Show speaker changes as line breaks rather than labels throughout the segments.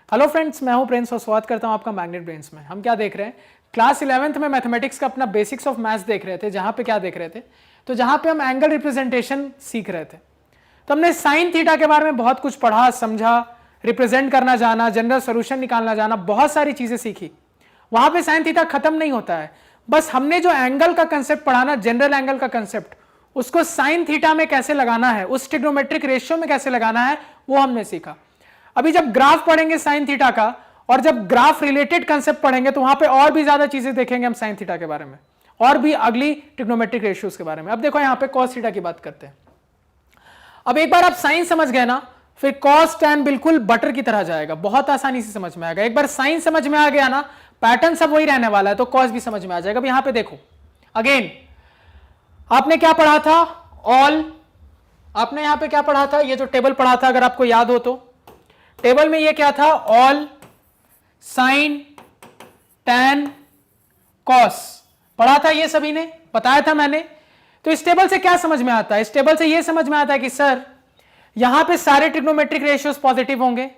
Hello friends, मैं हूं Prince और स्वागत करता हूं आपका मैग्नेट ब्रेन्स में। हम क्या देख रहे हैं, क्लास 11th में मैथमेटिक्स का अपना बेसिक्स ऑफ मैथ्स देख रहे थे। जहां पे क्या देख रहे थे, तो जहां पे हम एंगल रिप्रेजेंटेशन सीख रहे थे। तो हमने साइन थीटा के बारे में बहुत कुछ पढ़ा, समझा, रिप्रेजेंट करना जाना, जनरल सोल्यूशन निकालना जाना, बहुत सारी चीजें सीखी। वहां पे साइन थीटा खत्म नहीं होता है, बस हमने जो एंगल का कंसेप्ट पढ़ा ना, जनरल एंगल का कंसेप्ट, उसको साइन थीटा में कैसे लगाना है, उस ट्रिग्नोमेट्रिक रेशियो में कैसे लगाना है, वो हमने सीखा। अभी जब ग्राफ पढ़ेंगे साइन थीटा का, और जब ग्राफ रिलेटेड कंसेप्ट पढ़ेंगे, तो वहां पे और भी ज्यादा चीजें देखेंगे हम साइन थीटा के बारे में, और भी अगली ट्रिग्नोमेट्रिक रेशियोज के बारे में। अब देखो यहां पे कॉस थीटा की बात करते हैं। अब एक बार आप साइन समझ गए ना, फिर कॉस टैन बिल्कुल बटर की तरह जाएगा, बहुत आसानी से समझ में आएगा। एक बार साइन समझ में आ गया ना, पैटर्न सब वही रहने वाला है, तो कॉस भी समझ में आ जाएगा। अब यहां पे देखो अगेन, आपने क्या पढ़ा था, ऑल। आपने यहां पे क्या पढ़ा था, ये जो टेबल पढ़ा था, अगर आपको याद हो तो टेबल में ये क्या था, ऑल, साइन, टैन, कॉस पढ़ा था, ये सभी ने बताया था मैंने। तो इस टेबल से क्या समझ में आता है, इस टेबल से ये समझ में आता है कि सर यहां पे सारे ट्रिग्नोमेट्रिक रेशियोज पॉजिटिव होंगे,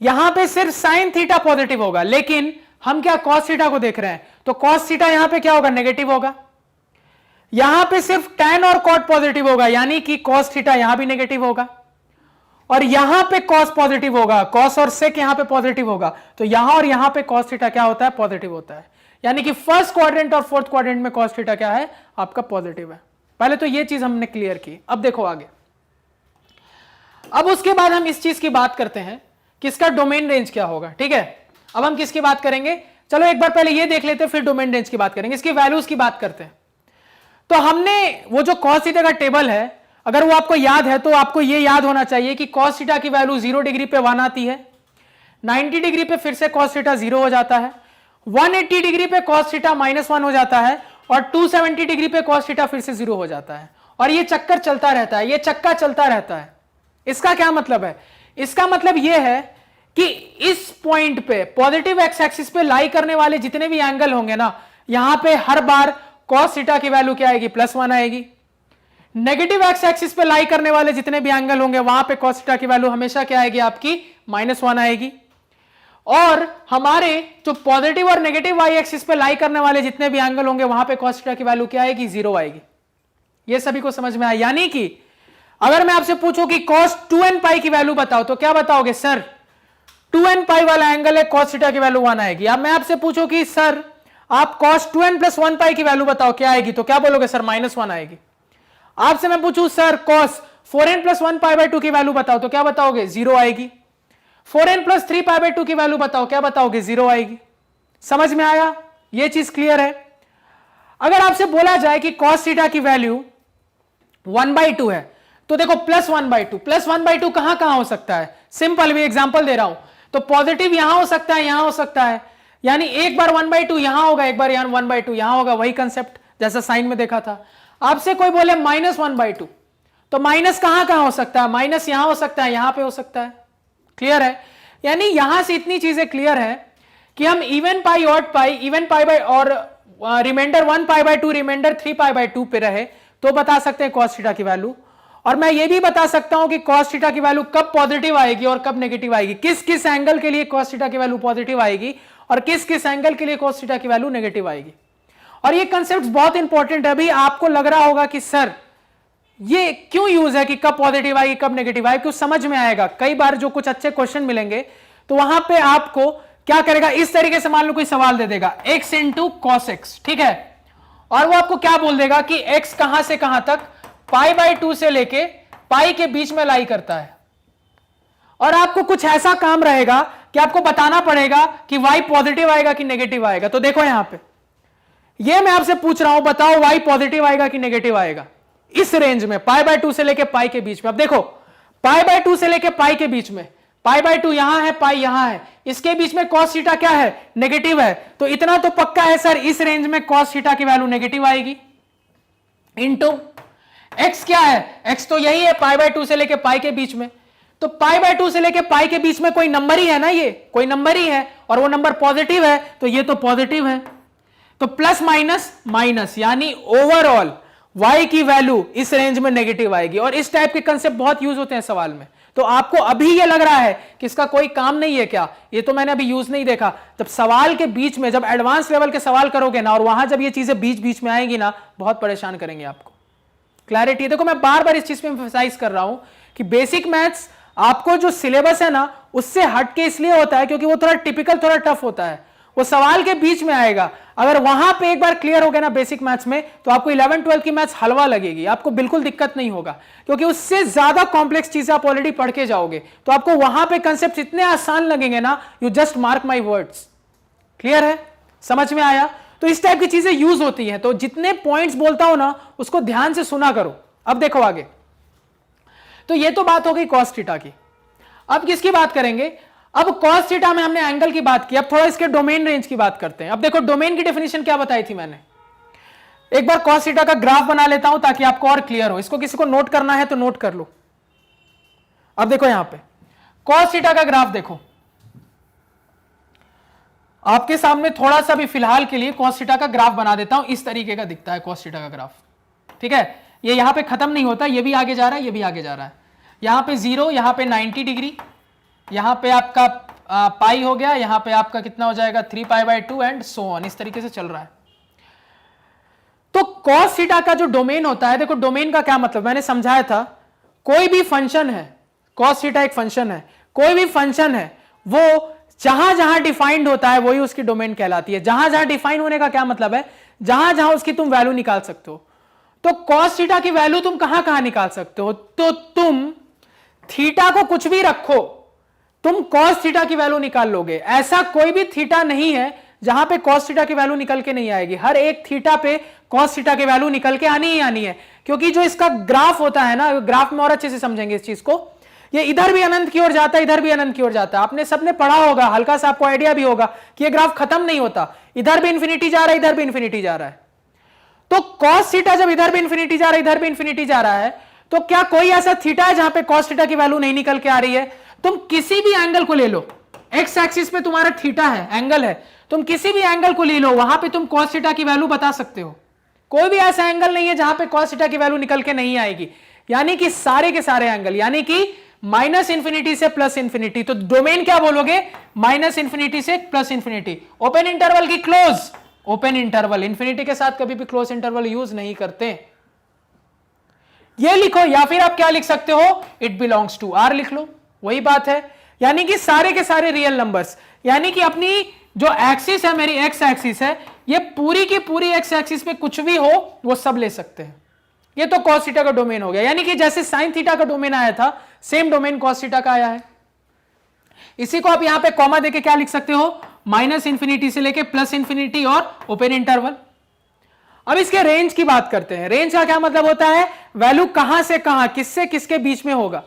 यहां पे सिर्फ साइन थीटा पॉजिटिव होगा, लेकिन हम क्या कॉस थीटा को देख रहे हैं, तो कॉस थीटा यहां पे क्या होगा, नेगेटिव होगा। यहां पे सिर्फ टैन और कॉट पॉजिटिव होगा, यानी कि कॉस थीटा यहां भी नेगेटिव होगा, और यहां पे कॉस पॉजिटिव होगा, कॉस और सेक यहां पे पॉजिटिव होगा, तो यहां और यहां पे कॉस थीटा क्या होता है, पॉजिटिव होता है। यानी कि फर्स्ट क्वाड्रेंट और फोर्थ क्वाड्रेंट में कॉस थीटा क्या है, आपका पॉजिटिव है। पहले तो ये चीज हमने क्लियर की। अब देखो आगे, अब उसके बाद हम इस चीज की बात करते हैं कि इसका डोमेन रेंज क्या होगा। ठीक है, अब हम किसकी बात करेंगे, चलो एक बार पहले ये देख लेते हैं, फिर डोमेन रेंज की बात करेंगे, इसकी वैल्यूज की बात करते हैं। तो हमने वो जो कॉस थीटा का टेबल है, अगर वो आपको याद है, तो आपको ये याद होना चाहिए कि कॉस थीटा की वैल्यू 0 डिग्री पे 1 आती है, 90 डिग्री पे फिर से कॉस थीटा 0 हो जाता है, 180 डिग्री पे कॉस थीटा -1 हो जाता है, और 270 डिग्री पे कॉस थीटा फिर से 0 हो जाता है। और ये चक्कर चलता रहता है, ये चक्का चलता रहता है। इसका क्या मतलब है, इसका मतलब ये है कि इस पॉइंट पे पॉजिटिव एक्स एक्सिस पे लाई करने वाले जितने भी एंगल होंगे ना, यहां पे हर बार कॉस थीटा की वैल्यू क्या आएगी, +1 आएगी। नेगेटिव एक्स एक्सिस पे लाई करने वाले जितने भी एंगल होंगे, वहां पे कॉस थीटा की वैल्यू हमेशा क्या आएगी, आपकी -1 आएगी। और हमारे जो पॉजिटिव और नेगेटिव वाई एक्सिस पे लाई करने वाले जितने भी एंगल होंगे, वहां पे कॉस थीटा की वैल्यू क्या आएगी, 0 आएगी। ये सभी को समझ में आया। यानी कि अगर मैं आपसे पूछूं कि cos 2n पाई की वैल्यू बताओ, तो क्या बताओगे, सर 2n पाई वाला एंगल है, cos थीटा की वैल्यू 1 आएगी। अब मैं आपसे पूछूं कि सर आप cos 2n + 1 पाई की वैल्यू बताओ, क्या आएगी, तो क्या बोलोगे, सर -1 आएगी। आपसे मैं पूछूं sir cos 4n + 1 pi by 2 की वैल्यू बताओ, तो क्या बताओगे, 0 आएगी। 4n + 3 पाई बाय 2 की वैल्यू बताओ, क्या बताओगे, 0 आएगी। समझ में आया, ये चीज क्लियर है। अगर आपसे बोला जाए कि cos थीटा की वैल्यू 1/2 है, तो देखो +1/2, +1/2 कहां कहां हो सकता है, सिंपल भी एग्जांपल दे रहा हूं। तो पॉजिटिव यहां हो सकता है, यहां हो सकता है, यानी एक बार 1/2 यहां होगा, एक बार यहां 1/2 यहां होगा, वही कंसेप्ट जैसा साइन में देखा था। आपसे कोई बोले -1/2, तो माइनस कहां कहां हो सकता है, माइनस यहां हो सकता है, यहां पे हो सकता है। क्लियर है, यानी यहां से इतनी चीजें क्लियर है कि हम even pi, odd pi, even pi by और remainder 1 pi by 2, remainder 3 pi by 2 पे रहे तो बता सकते हैं कॉस थीटा की वैल्यू। और मैं ये भी बता सकता हूं कि cos थीटा की वैल्यू कब पॉजिटिव आएगी और कब नेगेटिव आएगी, किस किस एंगल के लिए cos थीटा की वैल्यू पॉजिटिव आएगी और किस किस एंगल के लिए cos थीटा की वैल्यू नेगेटिव आएगी। और ये कंसेप्ट बहुत इंपॉर्टेंट है। अभी आपको लग रहा होगा कि सर ये क्यों यूज है कि कब पॉजिटिव आएगी कब नेगेटिव आएगी, क्यों, समझ में आएगा। कई बार जो कुछ अच्छे क्वेश्चन मिलेंगे तो वहां पे आपको क्या करेगा, इस तरीके से मान लो कोई सवाल दे देगा, x × cos x, ठीक है, और वो आपको क्या बोल देगा कि x कहां से कहां तक π/2 से लेके पाई के बीच में लाई करता है, और आपको कुछ ऐसा काम रहेगा कि आपको बताना पड़ेगा कि y पॉजिटिव आएगा कि नेगेटिव आएगा। तो देखो यहां पे ये मैं आपसे पूछ रहा हूं, बताओ y पॉजिटिव आएगा कि नेगेटिव आएगा इस रेंज में, π/2 से लेके पाई के बीच में। अब देखो π/2 से लेके पाई के बीच में, π/2 यहां है, पाई यहां है, इसके बीच में cos थीटा क्या है, नेगेटिव है। तो इतना तो पक्का है सर, इस रेंज में cos थीटा की वैल्यू नेगेटिव आएगी। इनटू x क्या है, x तो यही है π/2 से लेके पाई के बीच में, तो π/2 से लेके पाई के बीच में कोई नंबर ही है ना, ये कोई नंबर ही है, और वो नंबर पॉजिटिव है, तो ये तो पॉजिटिव है। तो प्लस माइनस माइनस, यानी ओवरऑल y की वैल्यू इस रेंज में नेगेटिव आएगी। और इस टाइप के कंसेप्ट बहुत यूज होते हैं सवाल में, तो आपको अभी ये लग रहा है कि इसका कोई काम नहीं है क्या, ये तो मैंने अभी यूज नहीं देखा। जब सवाल के बीच में, जब एडवांस लेवल के सवाल करोगे ना, और वहां जब ये चीजें बीच बीच में आएंगी ना, बहुत परेशान करेंगे आपको। क्लैरिटी, देखो मैं बार बार इस चीज पे एम्फसाइज कर रहा हूं कि बेसिक मैथ्स आपको जो सिलेबस है ना उससे हटके इसलिए होता है क्योंकि वो थोड़ा टिपिकल, थोड़ा टफ होता है, वो सवाल के बीच में आएगा। अगर वहां पे एक बार क्लियर हो गया ना बेसिक मैथ्स में, तो आपको 11-12 की मैथ्स हलवा लगेगी, आपको बिल्कुल दिक्कत नहीं होगा, क्योंकि उससे ज्यादा कॉम्प्लेक्स चीजें आप ऑलरेडी पढ़ के जाओगे। तो आपको वहां पे कंसेप्ट इतने आसान लगेंगे ना, you just mark my words. Clear है, समझ में आया? तो इस टाइप की चीजें यूज होती हैं। तो जितने पॉइंट्स बोलता हूं ना उसको ध्यान से सुना करो। अब देखो आगे, तो ये तो बात हो गई कॉस थीटा की। अब किसकी बात करेंगे? अब कॉस थीटा में हमने एंगल की बात की, अब थोड़ा इसके डोमेन रेंज की बात करते हैं। अब देखो डोमेन की डेफिनेशन क्या बताई थी मैंने, एक बार कॉस थीटा का ग्राफ बना लेता हूं ताकि आपको और क्लियर हो। इसको किसी को नोट करना है तो नोट कर लो। अब देखो यहां पे कॉस थीटा का ग्राफ देखो आपके सामने, थोड़ा सा भी फिलहाल के लिए कॉस थीटा का ग्राफ बना देता हूं। इस तरीके का दिखता है कॉस थीटा का ग्राफ, ठीक है। ये यहां पे खत्म नहीं होता, ये भी आगे जा रहा है, ये भी आगे जा रहा है। यहां पे 0, यहां पे 90 डिग्री, यहां पे आपका पाई हो गया, यहां पे आपका कितना हो जाएगा 3π/2 एंड सो ऑन, इस तरीके से चल रहा है। तो कॉस थीटा का जो डोमेन होता है, देखो डोमेन का क्या मतलब मैंने समझाया था, कोई भी फंक्शन है, कॉस थीटा एक फंक्शन है, कोई भी फंक्शन है वो जहां जहां डिफाइंड होता है वही उसकी डोमेन कहलाती है। जहां जहां डिफाइन होने का क्या मतलब है, जहां जहां उसकी तुम वैल्यू निकाल सकते हो। तो कॉस थीटा की वैल्यू तुम कहां कहां निकाल सकते हो, तो तुम थीटा को कुछ भी रखो, तुम कॉस थीटा की वैल्यू निकाल लोगे। ऐसा कोई भी थीटा नहीं है जहां पे कॉस थीटा की वैल्यू निकल के नहीं आएगी। हर एक थीटा पे कॉस थीटा की वैल्यू निकल के आनी ही आनी है, क्योंकि जो इसका ग्राफ होता है ना, ग्राफ में और अच्छे से समझेंगे इस चीज को, ये इधर भी अनंत की ओर जाता है, इधर भी अनंत की ओर जाता है। आपने सबने पढ़ा होगा, हल्का सा आपको आइडिया भी होगा कि ये ग्राफ खत्म नहीं होता, इधर भी इंफिनिटी जा रहा है, इधर भी इंफिनिटी जा रहा है। तो कॉस थीटा जब इधर भी इंफिनिटी जा रहा है, इधर भी इंफिनिटी जा रहा है, तो क्या कोई ऐसा थीटा है जहां पे कॉस थीटा की वैल्यू नहीं निकल के आ रही है? तुम किसी भी एंगल को ले लो, एक्स एक्सिस पे तुम्हारा थीटा है, एंगल है, तुम किसी भी एंगल को ले लो, वहां पे तुम कॉस थीटा की वैल्यू बता सकते हो। कोई भी ऐसा एंगल नहीं है जहां पे कॉस थीटा की वैल्यू निकल के नहीं आएगी, यानी कि सारे के सारे एंगल, यानी कि माइनस इंफिनिटी से प्लस इंफिनिटी। तो डोमेन क्या बोलोगे? माइनस इंफिनिटी से प्लस इंफिनिटी। ओपन इंटरवल की क्लोज, ओपन इंटरवल, इंफिनिटी के साथ कभी भी क्लोज इंटरवल यूज नहीं करते। ये लिखो, या फिर आप क्या लिख सकते हो, इट बिलोंग्स टू आर लिख लो, वही बात है। यानी कि सारे के सारे रियल नंबर्स, यानी कि अपनी जो एक्सिस है, मेरी एक्स एक्सिस है, ये पूरी की पूरी एक्स एक्सिस पे कुछ भी हो वो सब ले सकते हैं। ये तो कॉस थीटा का डोमेन हो गया, यानी कि जैसे साइन थीटा का डोमेन आया था, सेम डोमेन कॉस थीटा का आया है। इसी को आप यहां पे कॉमा देके क्या लिख सकते हो, माइनस इंफिनिटी से लेके प्लस इंफिनिटी और ओपन इंटरवल। अब इसके रेंज की बात करते हैं। रेंज का क्या मतलब होता है, वैल्यू कहां से कहां, किससे किसके बीच में होगा।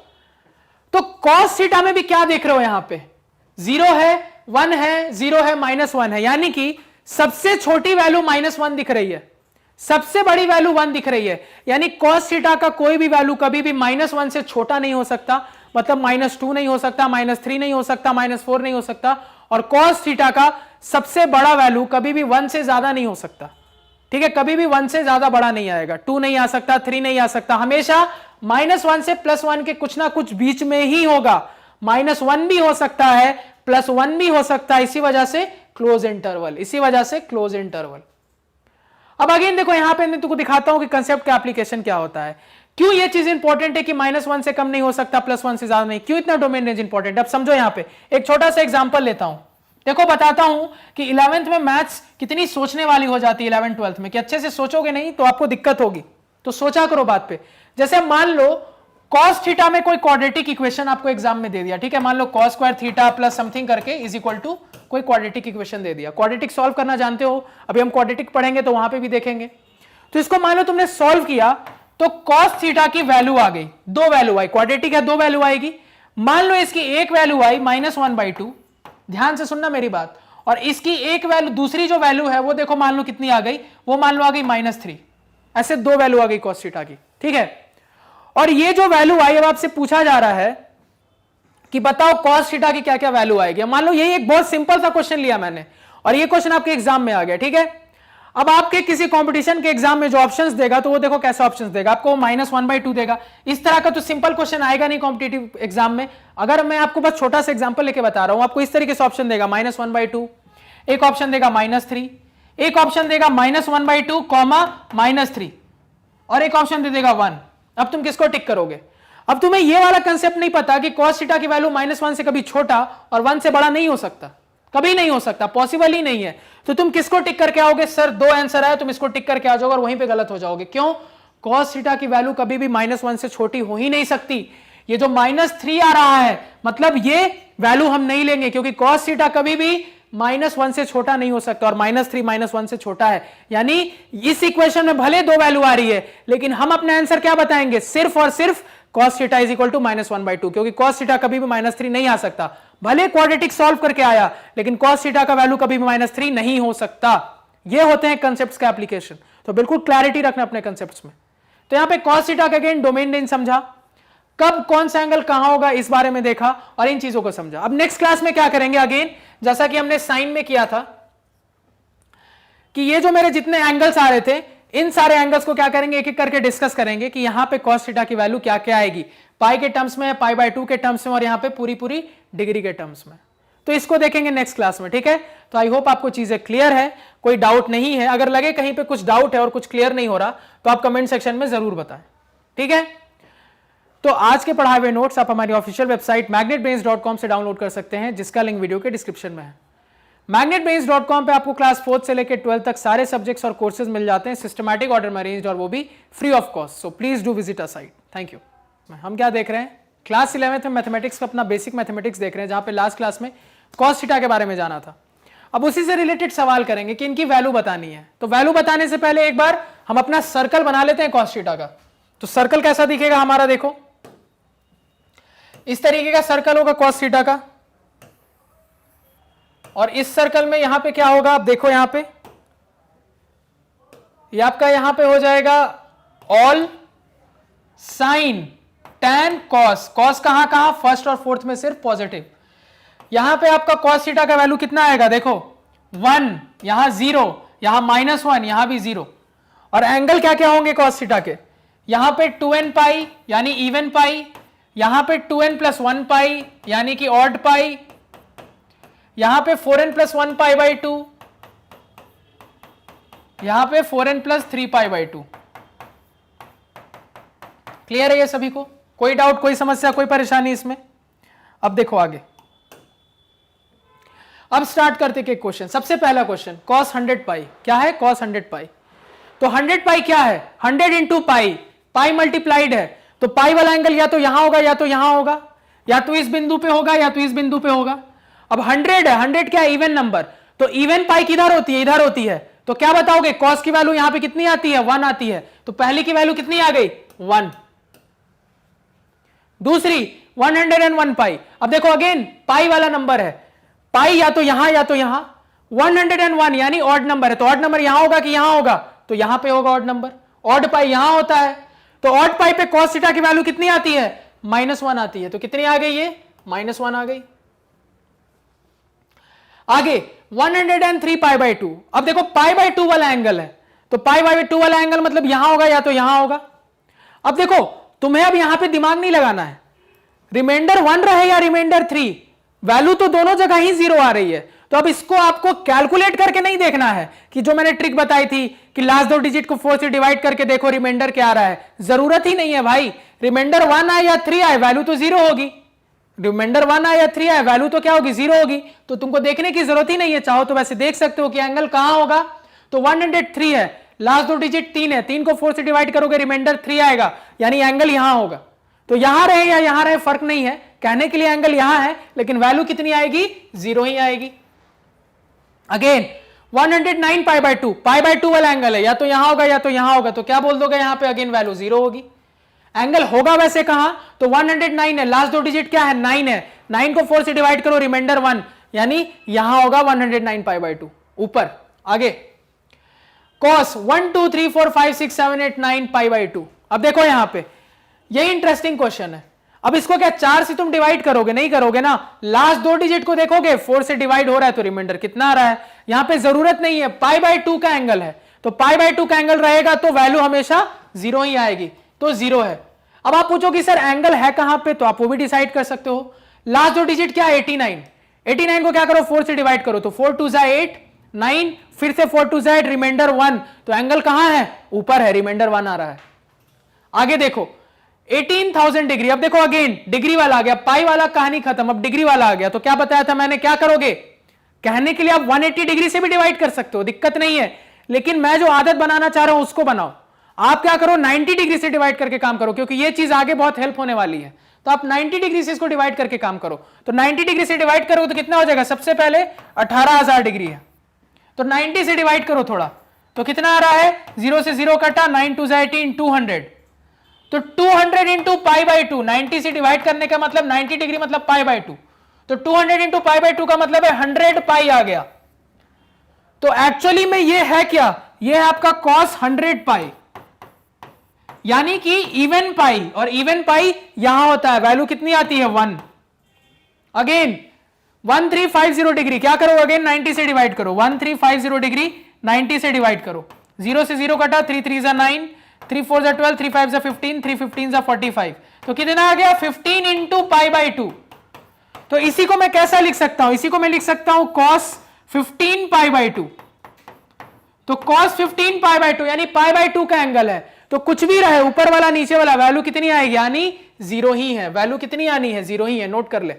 तो कॉस थीटा में भी क्या देख रहे हो, यहां पे 0 है, 1 है, 0 है, -1 है, यानी कि सबसे छोटी वैल्यू -1 दिख रही है, सबसे बड़ी वैल्यू 1 दिख रही है। यानी कॉस थीटा का कोई भी वैल्यू कभी भी -1 से छोटा नहीं हो सकता, मतलब -2 नहीं हो सकता, -3 नहीं हो सकता, -4 नहीं हो सकता। और कॉस थीटा का सबसे बड़ा वैल्यू कभी भी 1 से ज्यादा नहीं हो सकता, ठीक है, कभी भी 1 से ज्यादा बड़ा नहीं आएगा, 2 नहीं आ सकता, 3 नहीं आ सकता, हमेशा -1 से +1 के कुछ ना कुछ बीच में ही होगा। -1 भी हो सकता है, +1 भी हो सकता है, इसी वजह से क्लोज इंटरवल, इसी वजह से क्लोज इंटरवल। अब अगेन देखो यहां पे मैं तुमको दिखाता हूं कि कंसेप्ट का एप्लीकेशन क्या होता है, क्यों ये चीज इंपॉर्टेंट है कि -1 से कम नहीं हो सकता, +1 से ज्यादा नहीं, क्यों इतना डोमेन रेंज इंपॉर्टेंट है। अब समझो, यहां पे एक छोटा सा एग्जांपल लेता हूं, देखो बताता हूं कि 11th में मैथ्स कितनी सोचने वाली हो जाती है 11th 12th में, कि अच्छे से सोचोगे नहीं तो आपको दिक्कत होगी, तो सोचा करो बात पे। जैसे मान लो cos थीटा में कोई क्वाड्रेटिक इक्वेशन आपको एग्जाम में दे दिया, ठीक है, मान लो cos square theta plus something करके इज इक्वल टू कोई क्वाड्रेटिक इक्वेशन दे दिया। क्वाड्रेटिक सॉल्व करना जानते हो, अभी हम क्वाड्रेटिक पढ़ेंगे तो वहां पे भी देखेंगे। तो इसको मान लो तुमने सॉल्व किया तो cos थीटा की वैल्यू आ गई, 2 वैल्यू आई, क्वाड्रेटिक है 2 वैल्यू आएगी। मान लो इसकी एक वैल्यू आई -1/2, ध्यान से सुनना मेरी बात, और इसकी एक वैल्यू, दूसरी जो वैल्यू है वो देखो मान लो कितनी आ गई, वो मान लो आ गई -3, ऐसे 2 वैल्यू आ गई cos थीटा की, ठीक है। और ये जो वैल्यू आई, अब आपसे पूछा जा रहा है कि बताओ cos थीटा की क्या क्या वैल्यू आएगी। मान लो यही एक बहुत सिंपल सा क्वेश्चन लिया मैंने और ये क्वेश्चन आपके एग्जाम में आ गया, ठीक है। अब आपके किसी कंपटीशन के एग्जाम में जो ऑप्शंस देगा तो वो देखो कैसे ऑप्शंस देगा, आपको -1/2 देगा। इस तरह का तो सिंपल क्वेश्चन आएगा नहीं कॉम्पिटिटिव एग्जाम में। अगर मैं आपको बस छोटा सा एग्जांपल लेके बता रहा हूं, आपको इस तरीके से ऑप्शन देगा -1/2, एक ऑप्शन देगा -3, एक ऑप्शन देगा -1/2, -3, और एक ऑप्शन दे देगा 1। अब तुम किसको टिक करोगे? अब तुम्हें ये वाला कंसेप्ट नहीं पता कि cos थीटा की वैल्यू -1 से कभी छोटा और 1 से बड़ा नहीं हो सकता, कभी नहीं हो सकता, पॉसिबल ही नहीं है। तो तुम किसको टिक करके आओगे? सर 2 आंसर है, तुम इसको टिक करके आ जाओगे और वहीं पे गलत हो जाओगे। क्यों? cos थीटा की वैल्यू कभी भी -1 से छोटी हो ही नहीं सकती। ये जो -3 आ रहा है मतलब ये वैल्यू हम नहीं लेंगे, क्योंकि cos थीटा कभी भी -1 से छोटा नहीं हो सकता और -3 -1 से छोटा है। यानी इस इक्वेशन में भले 2 वैल्यू आ रही है, लेकिन हम अपना आंसर क्या बताएंगे? सिर्फ और सिर्फ cos theta is equal to -1/2, क्योंकि cos थीटा कभी भी -3 नहीं आ सकता। भले क्वाड्रेटिक सॉल्व करके आया, लेकिन cos थीटा का वैल्यू कभी भी -3 नहीं हो सकता। ये होते हैं कंसेप्ट्स का एप्लीकेशन। तो बिल्कुल क्लैरिटी रखना अपने कंसेप्ट्स में। तो यहां पे cos थीटा का अगेन डोमेन नहीं समझा, कब कौन सा एंगल कहां होगा इस बारे में देखा और इन चीजों को समझा। अब नेक्स्ट क्लास में क्या करेंगे? अगेन जैसा कि हमने साइन में किया था कि ये जो मेरे जितने एंगल्स आ रहे थे, इन सारे एंगल्स को क्या करेंगे? एक एक करके डिस्कस करेंगे कि यहां पे cos थीटा की वैल्यू क्या क्या आएगी, पाई के टर्म्स में, π/2 के टर्म्स में और यहां पे पूरी डिग्री के टर्म्स में। तो इसको देखेंगे नेक्स्ट क्लास में, ठीक है? तो आई होप आपको चीजें क्लियर है, कोई डाउट नहीं है। अगर लगे कहीं पे कुछ डाउट है और कुछ क्लियर नहीं हो रहा तो आप कमेंट सेक्शन में जरूर बताएं, ठीक है? तो आज के पढ़ाए हुए नोट्स आप हमारी ऑफिशियल वेबसाइट magnetbrains.com से डाउनलोड कर सकते हैं, जिसका लिंक वीडियो के डिस्क्रिप्शन में है। magnetbrains.com पे आपको क्लास 4th से लेकर 12th तक सारे सब्जेक्ट्स और कोर्सेज मिल जाते हैं, सिस्टमैटिक ऑर्डर में अरेंज्ड, और वो भी free of cost. So please do visit a site. Thank you. हम क्या देख रहे हैं? क्लास 11th में मैथमेटिक्स का अपना बेसिक मैथमेटिक्स देख रहे हैं, जहां पे लास्ट क्लास में cos थीटा के बारे में जाना था। अब उसी से रिलेटेड सवाल करेंगे कि इनकी वैल्यू बतानी है। तो वैल्यू बताने से पहले एक बार हम अपना सर्कल बना लेते हैं cos थीटा का। तो सर्कल कैसा दिखेगा हमारा? देखो इस तरीके का सर्कल होगा cos थीटा का, और इस सर्कल में यहां पे क्या होगा? आप देखो यहां पे ये आपका यहां पे हो जाएगा all sine tan cos। cos कहां कहां? फर्स्ट और फोर्थ में सिर्फ पॉजिटिव। यहां पे आपका cos थीटा का वैल्यू कितना आएगा? देखो 1, यहां 0, यहां -1, यहां भी 0। और एंगल क्या क्या होंगे cos थीटा के? यहां पे 2n पाई यानी इवन पाई, यहां पे 2n + 1 पाई यानी कि ऑड पाई, यहां पे 4n + 1 π/2, यहां पे 4n + 3 π/2। क्लियर है ये सभी को? कोई डाउट, कोई समस्या, कोई परेशानी इसमें? अब देखो आगे, अब स्टार्ट करते के क्वेश्चन। सबसे पहला क्वेश्चन cos 100 पाई क्या है? cos 100 पाई। तो 100 पाई क्या है? 100 इंटू पाई, पाई मल्टीप्लाइड है, तो पाई वाला एंगल या तो यहां होगा या तो यहां होगा, या तो इस बिंदु पे होगा या तो इस बिंदु पे होगा। अब 100 है, 100 क्या है? इवन नंबर, तो इवन पाई किधर होती है? इधर होती है। तो क्या बताओगे? cos की वैल्यू यहां पे कितनी आती है? 1 आती है। तो पहली की वैल्यू कितनी आ गई? 1। दूसरी 101 पाई। अब देखो अगेन पाई वाला नंबर है, पाई या तो यहां या तो यहां। 101 यानी ऑड नंबर है, तो ऑड नंबर यहां होगा कि यहां होगा? तो यहां पे होगा ऑड नंबर। ऑड पाई यहां होता है, तो ऑड पाई पे cos थीटा की वैल्यू कितनी आती है? -1 आती है। तो कितनी आ गई ये? -1 आ गई। आगे 103 π/2। अब देखो π/2 वाला एंगल है, तो π/2 वाला एंगल मतलब यहां होगा या तो यहां होगा। अब देखो तुम्हें अब यहां पे दिमाग नहीं लगाना है, रिमाइंडर 1 रहे या रिमाइंडर 3, वैल्यू तो दोनों जगह ही 0 आ रही है। तो अब इसको आपको कैलकुलेट करके नहीं देखना है कि जो मैंने ट्रिक बताई थी कि लास्ट 2 डिजिट को 4 से डिवाइड करके देखो रिमाइंडर क्या आ रहा है। जरूरत ही नहीं है भाई, रिमाइंडर 1 आए या 3 आए वैल्यू तो 0 होगी। रिमाइंडर 1 आए या 3 आए वैल्यू तो क्या होगी? 0 होगी। तो तुमको देखने की जरूरत ही नहीं है, चाहो तो वैसे देख सकते हो कि एंगल कहां होगा। तो 103 है, लास्ट 2 डिजिट 3 है, 3 को 4 से डिवाइड करोगे रिमाइंडर 3 आएगा, यानी एंगल यहां होगा। तो यहां रहे या यहां रहे फर्क नहीं है, कहने के लिए एंगल यहां है, लेकिन वैल्यू कितनी आएगी? 0 ही आएगी। अगेन 109 π/2, π/2 वाला एंगल है, या तो यहां होगा या तो यहां होगा। तो क्या बोल दोगे? यहां पे अगेन वैल्यू 0 होगी। एंगल होगा वैसे कहां? तो 109 है, लास्ट 2 डिजिट क्या है? 9 है, 9 को 4 से डिवाइड करो रिमाइंडर 1, यानी यहां होगा 109 π/2 ऊपर। आगे cos 1 2 3 4 5 6 7 8 9 π/2। अब देखो यहां पे यही इंटरेस्टिंग क्वेश्चन है। अब इसको क्या 4 से तुम डिवाइड करोगे? नहीं करोगे ना, लास्ट 2 डिजिट को देखोगे 4 से डिवाइड हो रहा है तो रिमाइंडर कितना आ रहा है। यहां पे जरूरत नहीं है, π/2 का एंगल है, तो पाई बाय 2 का एंगल रहेगा तो वैल्यू हमेशा 0 ही आएगी, तो 0 है। अब आप पूछो कि सर एंगल है कहां पे, तो आप वो भी डिसाइड कर सकते हो। लास्ट दो डिजिट क्या है 89, 89 को क्या करो 4 से डिवाइड करो, तो 4 2 8 9, फिर से 4 2 8 रिमाइंडर 1, तो एंगल कहां है, ऊपर है, रिमाइंडर 1 आ रहा है। आगे देखो 18,000 डिग्री, अब देखो अगेन डिग्री वाला आ गया, पाई वाला कहानी खत्म, अब डिग्री वाला आ गया, तो क्या बताया था मैंने, क्या करोगे, कहने के लिए आप 180 डिग्री से भी डिवाइड कर सकते हो, दिक्कत नहीं है, लेकिन मैं जो आदत बनाना चाह रहा हूं उसको बनाओ। आप क्या करो 90 डिग्री से डिवाइड करके काम करो, क्योंकि ये चीज आगे बहुत हेल्प होने वाली है। तो आप 90 डिग्री से इसको डिवाइड करके काम करो, तो 90 डिग्री से डिवाइड करो तो कितना हो जाएगा, सबसे पहले 18,000 डिग्री है, तो 90 से डिवाइड करो थोड़ा, तो कितना आ रहा है, 0 से 0 कटा, 9 2 18 200, तो 200 इंटू पाई बाई 2, 90 से डिवाइड करने का मतलब 90 डिग्री मतलब पाई बाई 2, तो 200 इंटू पाई बाई 2 का मतलब है 100 पाई आ गया। तो एक्चुअली में ये है क्या, ये है आपका cos 100 पाई, यानी कि इवन पाई, और इवन पाई यहां होता है, वैल्यू कितनी आती है 1। अगेन 1350 डिग्री, क्या करो अगेन 90 से डिवाइड करो, 1350 डिग्री 90 से डिवाइड करो, 0 से 0 कटा, 3 3 9, 3 4 12, 3 5 15, 3 15 45, तो कितना आ गया 15 इंटू पाई बाई 2। तो इसी को मैं कैसा लिख सकता हूं, इसी को मैं लिख सकता हूं cos 15 पाई बाई 2, तो cos 15 पाई बाई 2 यानी पाई बाई 2 का एंगल है, तो कुछ भी रहे ऊपर वाला नीचे वाला वैल्यू कितनी आएगी, यानी 0 ही है, वैल्यू कितनी आनी है, 0 ही है, नोट कर ले।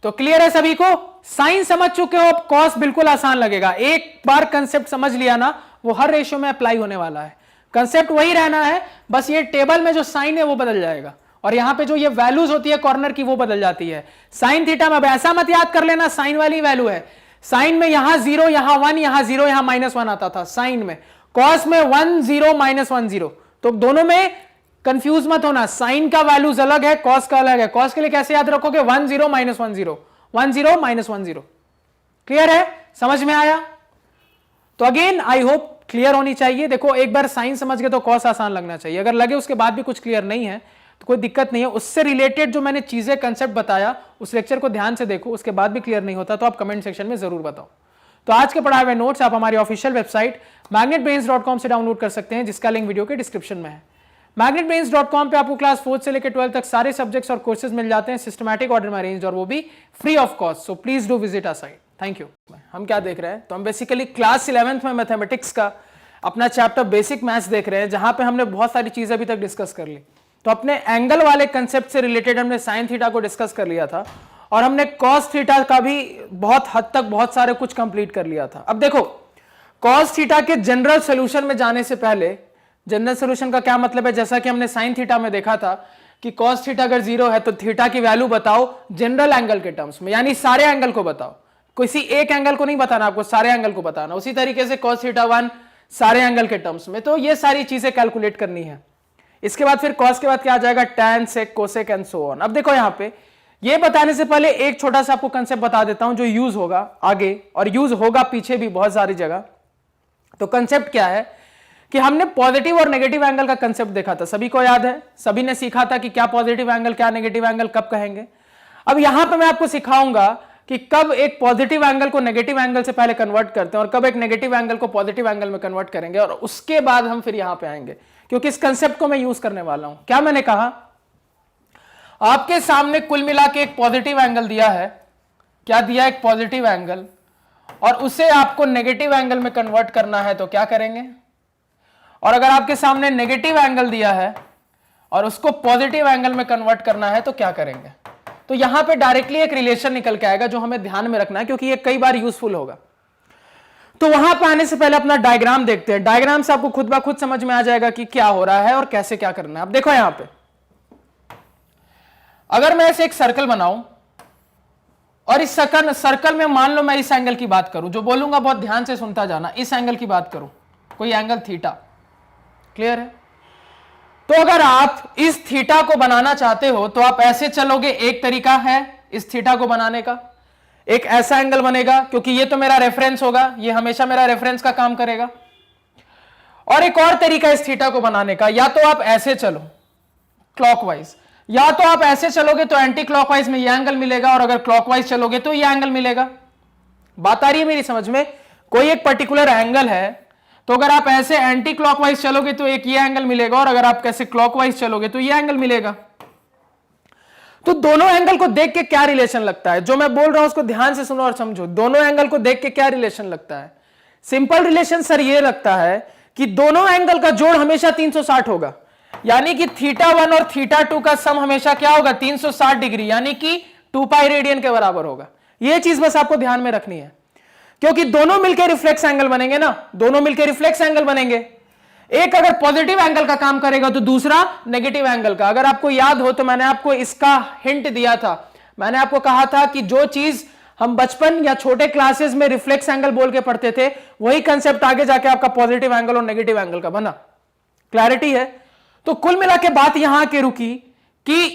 तो क्लियर है सभी को, साइन समझ चुके हो, अब कॉस बिल्कुल आसान लगेगा, एक बार कंसेप्ट समझ लिया ना, वो हर रेशियो में अप्लाई होने वाला है, कंसेप्ट वही रहना है, बस ये टेबल में जो साइन है वो बदल जाएगा, और यहां पे जो ये वैल्यूज होती है कॉर्नर की वो बदल जाती है। साइन थीटा में अब ऐसा मत याद कर लेना साइन वाली वैल्यू है, साइन में यहां 0 यहां 1 यहां 0 यहां -1 आता था साइन में, कॉस में 1 0 -1 0, तो दोनों में कंफ्यूज मत होना, साइन का वैल्यूज अलग है, कॉस का अलग है। कॉस के लिए कैसे याद रखोगे, 1 0 -1 0, 1 0 -1 0। क्लियर है, समझ में आया, तो अगेन आई होप क्लियर होनी चाहिए। देखो एक बार साइन समझ गए तो कॉस आसान लगना चाहिए, अगर लगे उसके बाद भी कुछ क्लियर नहीं है तो कोई दिक्कत नहीं है, उससे रिलेटेड जो मैंने चीजें कंसेप्ट बताया उस लेक्चर को ध्यान से देखो, उसके बाद भी क्लियर नहीं होता तो आप कमेंट सेक्शन में जरूर बताओ। तो आज के पढ़ाए हुए नोट्स आप हमारी ऑफिशियल वेबसाइट magnetbrains.com से डाउनलोड कर सकते हैं, जिसका लिंक वीडियो के डिस्क्रिप्शन में है। magnetbrains.com पे आपको क्लास 4 से लेकर 12 तक सारे सब्जेक्ट्स और कोर्सेज मिल जाते हैं सिस्टमैटिक ऑर्डर में अरेंज, और वो भी free of cost, so please do visit our site. Thank you. हम क्या देख रहे हैं, तो हम बेसिकली क्लास 11th में मैथमेटिक्स का अपना चैप्टर बेसिक मैथ्स देख रहे हैं, जहां पे हमने बहुत सारी चीजें अभी तक डिस्कस कर ली। तो अपने एंगल वाले कंसेप्ट से रिलेटेड हमने साइन थीटा को डिस्कस कर लिया था, और हमने कॉस थीटा का भी बहुत हद तक बहुत सारे कुछ कंप्लीट कर लिया था। अब देखो कॉस थीटा के जनरल सोल्यूशन में जाने से पहले, जनरल सोल्यूशन का क्या मतलब है, जैसा कि हमने साइन थीटा में देखा था कि कॉस थीटा अगर 0 है तो थीटा की वैल्यू बताओ जनरल एंगल के टर्म्स में, यानी सारे एंगल को बताओ, किसी एक एंगल को नहीं बताना आपको, सारे एंगल को बताना। उसी तरीके से कॉस थीटा 1 सारे एंगल के टर्म्स में, तो ये सारी चीजें कैलकुलेट करनी है। इसके बाद फिर कॉस के बाद क्या आ जाएगा, tan, sec, cosec and so on. अब देखो यहां पे ये बताने से पहले एक छोटा सा आपको कंसेप्ट बता देता हूं जो यूज होगा आगे, और यूज होगा पीछे भी बहुत सारी जगह। तो कंसेप्ट क्या है कि हमने पॉजिटिव और नेगेटिव एंगल का कंसेप्ट देखा था, सभी को याद है, सभी ने सीखा था कि क्या पॉजिटिव एंगल क्या नेगेटिव एंगल कब कहेंगे। अब यहां पे मैं आपको सिखाऊंगा कि कब एक पॉजिटिव एंगल को नेगेटिव एंगल से पहले कन्वर्ट करते हैं, और कब एक नेगेटिव एंगल को पॉजिटिव एंगल में कन्वर्ट करेंगे, और उसके बाद हम फिर यहां पे आएंगे, क्योंकि इस कंसेप्ट को मैं यूज करने वाला हूं। क्या मैंने कहा, आपके सामने कुल मिला के एक पॉजिटिव एंगल दिया है, क्या दिया, एक पॉजिटिव एंगल, और उसे आपको नेगेटिव एंगल में कन्वर्ट करना है तो क्या करेंगे। और अगर आपके सामने नेगेटिव एंगल दिया है और उसको पॉजिटिव एंगल में कन्वर्ट करना है तो क्या करेंगे। तो यहां पे डायरेक्टली एक रिलेशन निकल के आएगा जो हमें ध्यान में रखना है, क्योंकि ये कई बार यूजफुल होगा। तो वहां पे आने से पहले अपना डायग्राम देखते हैं, डायग्राम से आपको खुद ब खुद समझ में आ जाएगा कि क्या हो रहा है और कैसे क्या करना है। अब देखो यहां पे अगर मैं ऐसे एक सर्कल बनाऊं, और इस सर्कल में मान लो मैं इस एंगल की बात करूं, जो बोलूंगा बहुत ध्यान से सुनता जाना, इस एंगल की बात करूं, कोई एंगल थीटा, क्लियर है। तो अगर आप इस थीटा को बनाना चाहते हो तो आप ऐसे चलोगे, एक तरीका है इस थीटा को बनाने का, एक ऐसा एंगल बनेगा, क्योंकि ये तो मेरा रेफरेंस होगा, ये हमेशा मेरा रेफरेंस का काम करेगा। और एक और तरीका इस थीटा को बनाने का, या तो आप ऐसे चलो क्लॉकवाइज, या तो आप ऐसे चलोगे तो एंटी क्लॉकवाइज में ये एंगल मिलेगा, और अगर क्लॉकवाइज चलोगे तो ये एंगल मिलेगा।
बात आ रही है मेरी समझ में? कोई एक पर्टिकुलर एंगल है, तो अगर आप ऐसे एंटी क्लॉकवाइज चलोगे तो एक ये एंगल मिलेगा, और अगर आप कैसे क्लॉकवाइज चलोगे तो ये एंगल मिलेगा। तो दोनों एंगल को देख के क्या रिलेशन लगता है, जो मैं बोल रहा हूं उसको ध्यान से सुनो और समझो। दोनों एंगल को देख के क्या रिलेशन लगता है? सिंपल रिलेशन सर ये लगता है कि दोनों एंगल का जोड़ हमेशा 360 होगा, यानी कि θ1 और θ2 का सम हमेशा क्या होगा? 360 डिग्री, यानी कि 2 पाई रेडियन के बराबर होगा। यह चीज बस आपको ध्यान में रखनी है, क्योंकि दोनों मिलकर रिफ्लेक्स एंगल बनेंगे ना, दोनों मिलकर रिफ्लेक्स एंगल बनेंगे। एक अगर पॉजिटिव एंगल का काम करेगा तो दूसरा नेगेटिव एंगल का। अगर आपको याद हो तो मैंने आपको इसका हिंट दिया था, मैंने आपको कहा था कि जो चीज हम बचपन या छोटे क्लासेस में रिफ्लेक्स एंगल बोल के पढ़ते थे, वही कंसेप्ट आगे जाके आपका पॉजिटिव एंगल और नेगेटिव एंगल का बना। क्लैरिटी है? तो कुल मिला के बात यहां आके रुकी कि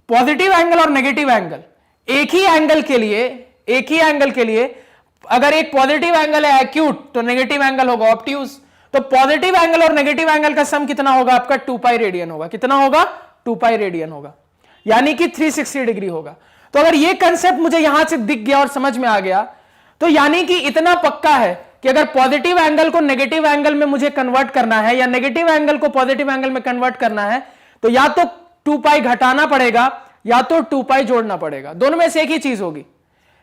पॉजिटिव एंगल और नेगेटिव एंगल एक ही एंगल के लिए अगर एक पॉजिटिव एंगल है एक्यूट तो नेगेटिव एंगल होगा ऑब्ट्यूज। तो पॉजिटिव एंगल और नेगेटिव एंगल का सम कितना होगा? आपका 2 पाई रेडियन होगा। कितना होगा? 2 पाई रेडियन होगा, यानी कि 360 डिग्री होगा। तो अगर ये कंसेप्ट मुझे यहां से दिख गया और समझ में आ गया, तो यानी कि इतना पक्का है कि अगर पॉजिटिव एंगल को नेगेटिव एंगल में मुझे कन्वर्ट करना है या नेगेटिव एंगल को पॉजिटिव एंगल में कन्वर्ट करना है, तो या तो 2 पाई घटाना पड़ेगा या तो 2 पाई जोड़ना पड़ेगा। दोनों में से एक ही चीज होगी,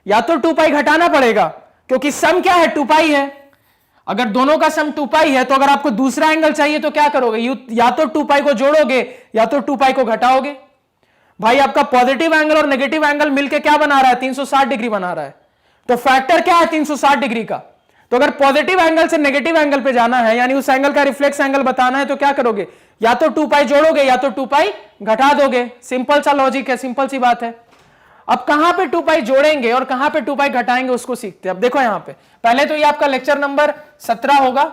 या तो 2 पाई घटाना पड़ेगा, क्योंकि सम क्या है? 2 पाई है। अगर दोनों का सम 2 पाई है तो अगर आपको दूसरा एंगल चाहिए तो क्या करोगे? या तो 2 पाई को जोड़ोगे या तो 2 पाई को घटाओगे। भाई आपका पॉजिटिव एंगल और नेगेटिव एंगल मिलके क्या बना रहा है? 360 डिग्री बना रहा है। तो फैक्टर क्या है 360 डिग्री का? तो अगर पॉजिटिव एंगल से नेगेटिव एंगल पे जाना है, यानी उस एंगल का रिफ्लेक्स एंगल बताना है, तो क्या करोगे? या तो 2 पाई जोड़ोगे या तो 2 पाई घटा दोगे। सिंपल सा लॉजिक है, सिंपल सी बात है। अब कहां पे 2 पाई जोड़ेंगे और कहां पे 2 पाई घटाएंगे उसको सीखते हैं। अब देखो यहां पे पहले तो ये आपका लेक्चर नंबर 17 होगा।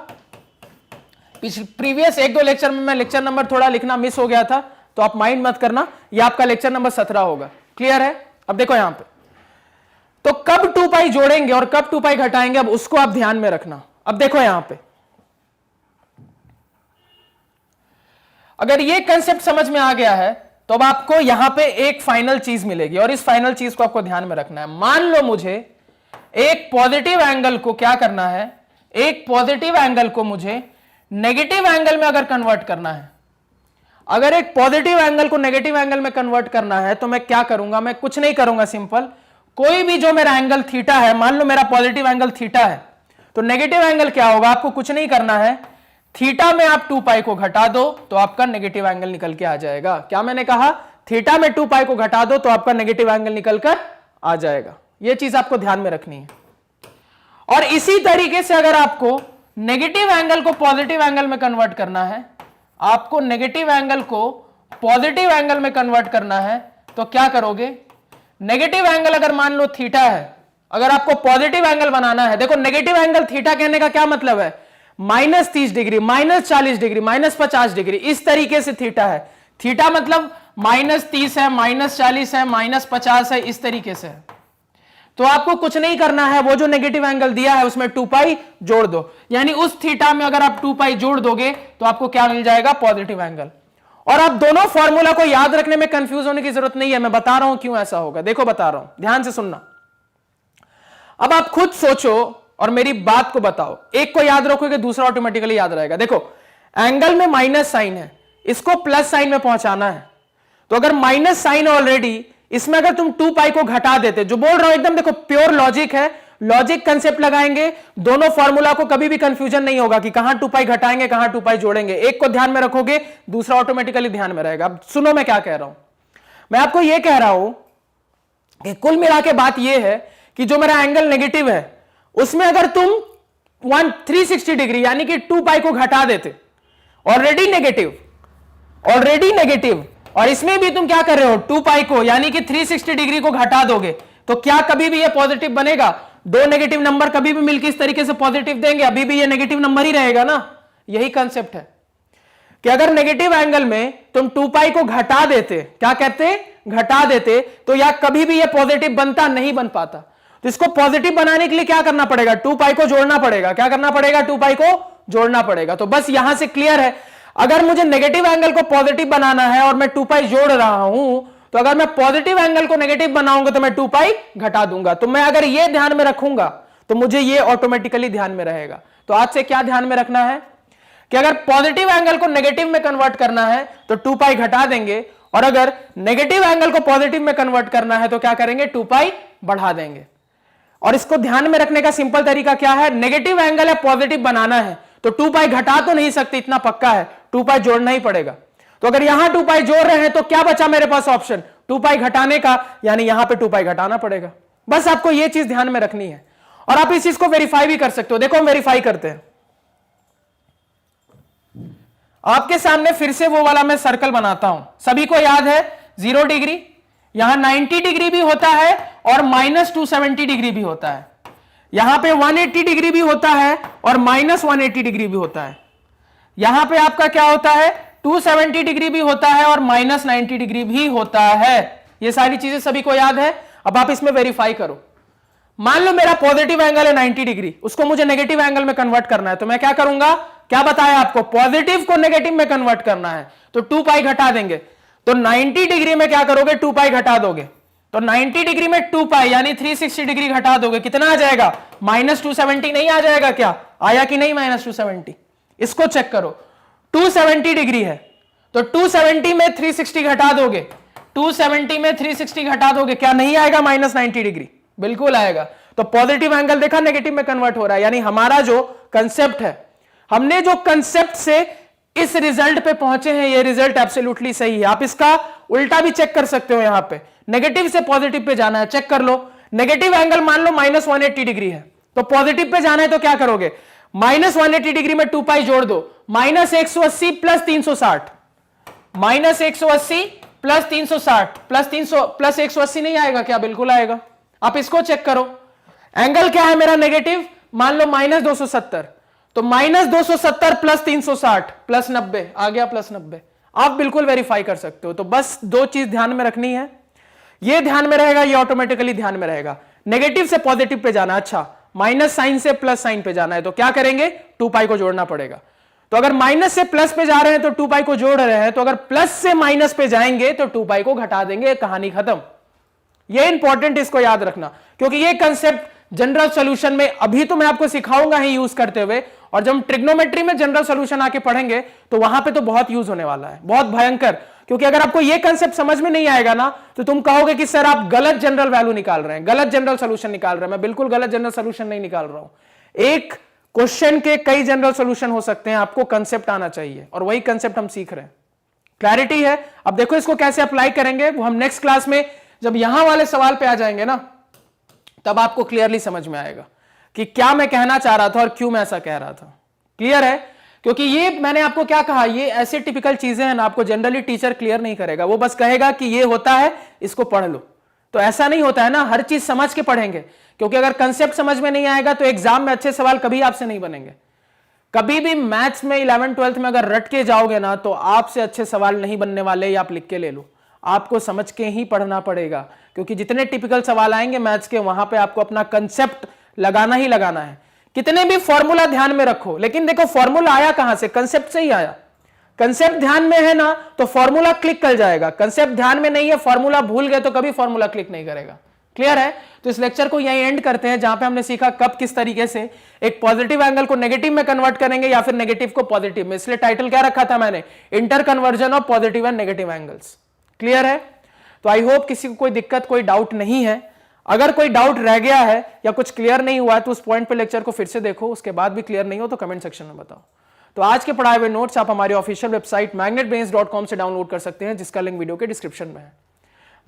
प्रीवियस 1-2 लेक्चर में मैं लेक्चर नंबर थोड़ा लिखना मिस हो गया था, तो आप माइंड मत करना, ये आपका लेक्चर नंबर 17 होगा। क्लियर है? अब देखो यहां पे तो कब 2 पाई जोड़ेंगे और कब 2 पाई घटाएंगे, अब उसको आप ध्यान में रखना। अब देखो यहां पे अगर ये कंसेप्ट समझ में आ गया है तो अब आपको यहां पे एक फाइनल चीज मिलेगी, और इस फाइनल चीज को आपको ध्यान में रखना है। मान लो मुझे एक पॉजिटिव एंगल को क्या करना है, एक पॉजिटिव एंगल को मुझे नेगेटिव एंगल में अगर कन्वर्ट करना है, अगर एक पॉजिटिव एंगल को नेगेटिव एंगल में कन्वर्ट करना है तो मैं क्या करूंगा? मैं कुछ नहीं करूंगा, सिंपल कोई भी जो मेरा एंगल थीटा है, मान लो मेरा पॉजिटिव एंगल थीटा है, तो नेगेटिव एंगल क्या होगा? आपको कुछ नहीं करना है, थीटा में आप 2 पाई को घटा दो तो आपका नेगेटिव एंगल निकल के आ जाएगा। क्या मैंने कहा? थीटा में 2 पाई को घटा दो तो आपका नेगेटिव एंगल निकल कर आ जाएगा। यह चीज आपको ध्यान में रखनी है। और इसी तरीके से अगर आपको नेगेटिव एंगल को पॉजिटिव एंगल में कन्वर्ट करना है, आपको नेगेटिव एंगल को पॉजिटिव एंगल में कन्वर्ट करना है, तो क्या करोगे? नेगेटिव एंगल अगर मान लो थीटा है, अगर आपको पॉजिटिव एंगल बनाना है, देखो नेगेटिव एंगल थीटा कहने का क्या मतलब है? -30 डिग्री, -40 डिग्री, -50 डिग्री, इस तरीके से थीटा है। थीटा मतलब -30 है, -40 है, -50 है, इस तरीके से है। तो आपको कुछ नहीं करना है, वो जो नेगेटिव एंगल दिया है उसमें 2 पाई जोड़ दो, यानी उस थीटा में अगर आप 2 पाई जोड़ दोगे तो आपको क्या मिल जाएगा? Positive angle. और आप दोनों फॉर्मूला को याद रखने में कंफ्यूज होने की जरूरत नहीं है, मैं बता रहा हूं क्यों ऐसा होगा। देखो बता रहा हूं, ध्यान से सुनना। अब आप खुद सोचो और मेरी बात को बताओ, एक को याद रखोगे दूसरा ऑटोमेटिकली याद रहेगा। देखो एंगल में माइनस साइन है, इसको प्लस साइन में पहुंचाना है, तो अगर माइनस साइन ऑलरेडी, इसमें अगर तुम 2 पाई को घटा देते, जो बोल रहा हूं एकदम देखो प्योर लॉजिक है, लॉजिक कंसेप्ट लगाएंगे, दोनों फॉर्मूला को कभी भी कंफ्यूजन नहीं होगा कि कहां 2 पाई घटाएंगे कहां 2 पाई जोड़ेंगे। एक को ध्यान में रखोगे दूसरा ऑटोमेटिकली ध्यान में रहेगा। अब सुनो मैं क्या कह रहा हूं, मैं आपको यह कह रहा हूं कि कुल मिला के बात यह है कि जो मेरा एंगल नेगेटिव है उसमें अगर तुम 360 डिग्री यानी कि 2 पाई को घटा देते, ऑलरेडी नेगेटिव, और इसमें भी तुम क्या कर रहे हो 2 पाई को यानी कि 360 डिग्री को घटा दोगे, तो क्या कभी भी ये पॉजिटिव बनेगा? दो नेगेटिव नंबर कभी भी मिलकर इस तरीके से पॉजिटिव देंगे, अभी भी ये नेगेटिव नंबर ही रहेगा ना। यही कंसेप्ट है कि अगर नेगेटिव एंगल में तुम 2 पाई को घटा देते, क्या कहते? घटा देते, तो या कभी भी ये पॉजिटिव बनता नहीं बन पाता। तो इसको पॉजिटिव बनाने के लिए क्या करना पड़ेगा? 2 पाई को जोड़ना पड़ेगा। क्या करना पड़ेगा? 2 पाई को जोड़ना पड़ेगा। तो बस यहां से क्लियर है, अगर मुझे नेगेटिव एंगल को पॉजिटिव बनाना है और मैं 2 पाई जोड़ रहा हूं, तो अगर मैं पॉजिटिव एंगल को नेगेटिव बनाऊंगा तो मैं 2 पाई घटा दूंगा। तो मैं अगर ये ध्यान में रखूंगा तो मुझे ये ऑटोमेटिकली ध्यान में रहेगा। तो आज से क्या ध्यान में रखना है कि अगर पॉजिटिव एंगल को नेगेटिव में कन्वर्ट करना है तो 2 पाई घटा देंगे, और अगर नेगेटिव एंगल को पॉजिटिव में कन्वर्ट करना है तो क्या करेंगे, 2 पाई बढ़ा देंगे। और इसको ध्यान में रखने का सिंपल तरीका क्या है, नेगेटिव एंगल है पॉजिटिव बनाना है तो 2 पाई घटा तो नहीं सकते, इतना पक्का है, 2 पाई जोड़ना ही पड़ेगा। तो अगर यहां 2 पाई जोड़ रहे हैं तो क्या बचा मेरे पास ऑप्शन, 2 पाई घटाने का, यानी यहां पे 2 पाई घटाना पड़ेगा। बस आपको यह चीज ध्यान में रखनी है, और आप इस चीज को वेरीफाई भी कर सकते हो। देखो हम वेरीफाई करते हैं, आपके सामने फिर से वो वाला मैं सर्कल बनाता हूं। सभी को याद है 0 डिग्री, यहां 90 डिग्री भी होता है और -270 डिग्री भी होता है, यहां पे 180 डिग्री भी होता है और -180 डिग्री भी होता है, यहां पे आपका क्या होता है, 270 डिग्री भी होता है और -90 डिग्री भी होता है। ये सारी चीजें सभी को याद है। अब आप इसमें वेरीफाई करो। मान लो मेरा पॉजिटिव एंगल है 90 डिग्री, उसको मुझे नेगेटिव एंगल में कन्वर्ट करना है, तो मैं क्या करूंगा, क्या बताया आपको, पॉजिटिव को नेगेटिव में कन्वर्ट करना है तो 2 पाई घटा देंगे। तो 90 डिग्री में क्या करोगे, 2 पाई घटा दोगे, तो 90 डिग्री में 2 पाई यानी 360 डिग्री घटा दोगे, कितना आ जाएगा, -270 नहीं आ जाएगा क्या, आया कि नहीं -270, इसको चेक करो। 270 डिग्री है तो 270 में 360 घटा दोगे, 270 में 360 घटा दोगे, क्या नहीं आएगा -90 डिग्री, बिल्कुल आएगा। तो पॉजिटिव एंगल देखा नेगेटिव में कन्वर्ट हो रहा है, यानी हमारा जो कंसेप्ट है, हमने जो कंसेप्ट से इस रिजल्ट पे पहुंचे हैं, ये रिजल्ट एब्सोल्युटली सही है। आप इसका उल्टा भी चेक कर सकते हो, यहां पे नेगेटिव से पॉजिटिव पे जाना है, चेक कर लो। नेगेटिव एंगल मान लो -180 डिग्री है, तो पॉजिटिव पे जाना है तो क्या करोगे, -180 डिग्री में 2 पाई जोड़ दो, -180 प्लस 360, -180 प्लस 360 प्लस 300 प्लस 180 नहीं आएगा क्या, बिल्कुल आएगा। आप इसको चेक करो, एंगल क्या है मेरा नेगेटिव, मान लो -270, तो -270 प्लस 360 प्लस 90 आ गया, +90। आप बिल्कुल वेरीफाई कर सकते हो। तो बस 2 चीज ध्यान में रखनी है, ये ध्यान में रहेगा, ये ऑटोमेटिकली ध्यान में रहेगा। नेगेटिव से पॉजिटिव पे जाना, अच्छा माइनस साइन से प्लस साइन पे जाना है तो क्या करेंगे, 2 पाई को जोड़ना पड़ेगा। तो अगर माइनस से प्लस पे जा रहे हैं तो 2 पाई को जोड़ रहे हैं, तो अगर प्लस से माइनस पे जाएंगे तो 2 पाई को घटा देंगे, कहानी खत्म। ये इंपॉर्टेंट, इसको याद रखना, क्योंकि ये कंसेप्ट जनरल सॉल्यूशन में अभी तो मैं आपको सिखाऊंगा ही यूज करते हुए, और जब हम ट्रिग्नोमेट्री में जनरल सॉल्यूशन आके पढ़ेंगे तो वहां पे तो बहुत यूज होने वाला है, बहुत भयंकर। क्योंकि अगर आपको ये कंसेप्ट समझ में नहीं आएगा ना तो तुम कहोगे कि सर आप गलत जनरल वैल्यू निकाल रहे हैं, गलत जनरल सॉल्यूशन निकाल रहे हैं। मैं बिल्कुल गलत जनरल सॉल्यूशन नहीं निकाल रहा हूं। एक क्वेश्चन के कई जनरल सॉल्यूशन हो सकते हैं, आपको कंसेप्ट आना चाहिए, और वही कंसेप्ट हम सीख रहे हैं। क्लैरिटी है? अब देखो इसको कैसे अप्लाई करेंगे वो हम नेक्स्ट क्लास में जब यहां वाले सवाल पे आ जाएंगे ना, तब आपको क्लियरली समझ में आएगा कि क्या मैं कहना चाह रहा था और क्यों मैं ऐसा कह रहा था। क्लियर है? क्योंकि ये मैंने आपको क्या कहा, ये ऐसे टिपिकल चीजें हैं ना, आपको जनरली टीचर क्लियर नहीं करेगा, वो बस कहेगा कि ये होता है, इसको पढ़ लो। तो ऐसा नहीं होता है ना, हर चीज समझ के पढ़ेंगे, क्योंकि अगर कंसेप्ट समझ में नहीं आएगा तो एग्जाम में अच्छे सवाल कभी आपसे नहीं बनेंगे। कभी भी मैथ्स में 11th-12th में अगर रट के जाओगे ना तो आपसे अच्छे सवाल नहीं बनने वाले, या आप लिख के ले लो, आपको समझ के ही पढ़ना पड़ेगा। क्योंकि जितने टिपिकल सवाल आएंगे मैथ्स के, वहां पे आपको अपना कंसेप्ट लगाना ही लगाना है। कितने भी फॉर्मूला ध्यान में रखो, लेकिन देखो फॉर्मूला आया कहां से, कंसेप्ट से ही आया। कंसेप्ट ध्यान में है ना तो फॉर्मूला क्लिक कर जाएगा, कंसेप्ट ध्यान में नहीं है, फॉर्मूला भूल गए तो कभी फॉर्मूला क्लिक नहीं करेगा। क्लियर है? तो इस लेक्चर को यहीं एंड करते हैं, जहां पे हमने सीखा कब किस तरीके से एक पॉजिटिव एंगल को नेगेटिव में कन्वर्ट करेंगे या फिर नेगेटिव को पॉजिटिव में। इसलिए टाइटल क्या रखा था मैंने, inter conversion of positive and negative angles. Clear है? तो आई होप किसी को कोई दिक्कत, कोई डाउट नहीं है। अगर कोई डाउट रह गया है या कुछ क्लियर नहीं हुआ है तो उस पॉइंट पे लेक्चर को फिर से देखो, उसके बाद भी क्लियर नहीं हो तो कमेंट सेक्शन में बताओ। तो आज के पढ़ाए हुए नोट्स आप हमारी ऑफिशियल वेबसाइट magnetbrains.com से डाउनलोड कर सकते हैं, जिसका लिंक वीडियो के डिस्क्रिप्शन में है।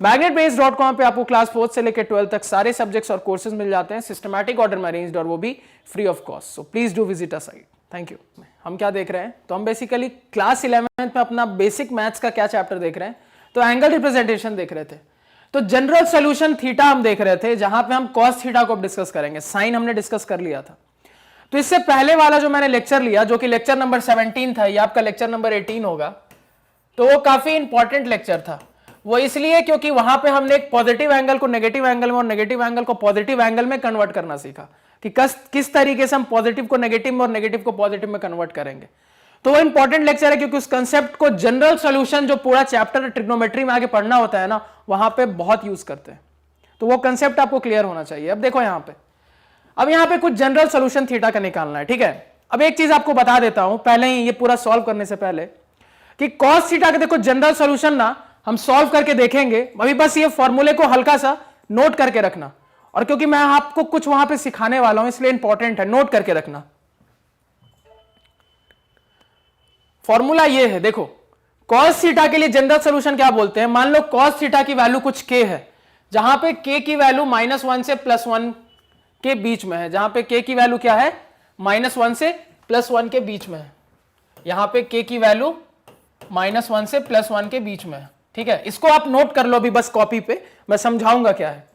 magnetbrains.com पे आपको क्लास 4 से लेकर 12 तक सारे सब्जेक्ट्स और कोर्सेज मिल जाते हैं, सिस्टमैटिक ऑर्डर में अरेंज्ड, और वो भी free of cost. So please do visit a site. Thank you. हम क्या देख रहे हैं, तो हम बेसिकली क्लास 11th में अपना बेसिक मैथ्स का क्या चैप्टर देख रहे हैं, तो एंगल रिप्रेजेंटेशन देख रहे थे। तो जनरल सॉल्यूशन थीटा हम देख रहे थे, जहां पे हम कॉस थीटा को डिस्कस करेंगे, साइन हमने डिस्कस कर लिया था। तो इससे पहले वाला जो मैंने लेक्चर लिया, जो कि लेक्चर नंबर 17 था, ये आपका लेक्चर नंबर 18 होगा, तो वो काफी इंपॉर्टेंट लेक्चर था। वो इसलिए क्योंकि वहां पे हमने एक पॉजिटिव एंगल को नेगेटिव एंगल में और नेगेटिव एंगल को पॉजिटिव एंगल में कन्वर्ट करना सीखा कि किस तरीके से हम पॉजिटिव को नेगेटिव में और नेगेटिव को पॉजिटिव में कन्वर्ट करेंगे। तो वो इंपॉर्टेंट लेक्चर है, क्योंकि उस कंसेप्ट को जनरल सॉल्यूशन जो पूरा चैप्टर ट्रिग्नोमेट्री में आगे पढ़ना होता है ना, वहां पे बहुत यूज करते हैं। तो वो कंसेप्ट आपको क्लियर होना चाहिए। अब देखो यहां पे अब यहां पे कुछ जनरल सोल्यूशन थीटा का निकालना है, ठीक है। अब एक चीज आपको बता देता हूं पहले ही, ये पूरा सॉल्व करने से पहले, कि कॉस थीटा का देखो जनरल सोल्यूशन ना हम सॉल्व करके देखेंगे। अभी बस ये फॉर्मूले को हल्का सा नोट करके रखना, और क्योंकि मैं आपको कुछ वहां पे सिखाने वाला हूं इसलिए इंपॉर्टेंट है, नोट करके रखना। फॉर्मूला ये है, देखो कॉस थीटा के लिए जनरल सोल्यूशन क्या बोलते हैं। मान लो कॉस थीटा की वैल्यू कुछ k है, जहां पे k की वैल्यू -1 से +1 के बीच में है। जहां पे k की वैल्यू क्या है, -1 से +1 के बीच में है। यहां पे k की वैल्यू -1 से +1 के बीच में है, ठीक है। इसको आप नोट कर लो अभी बस कॉपी पे, मैं समझाऊंगा क्या है।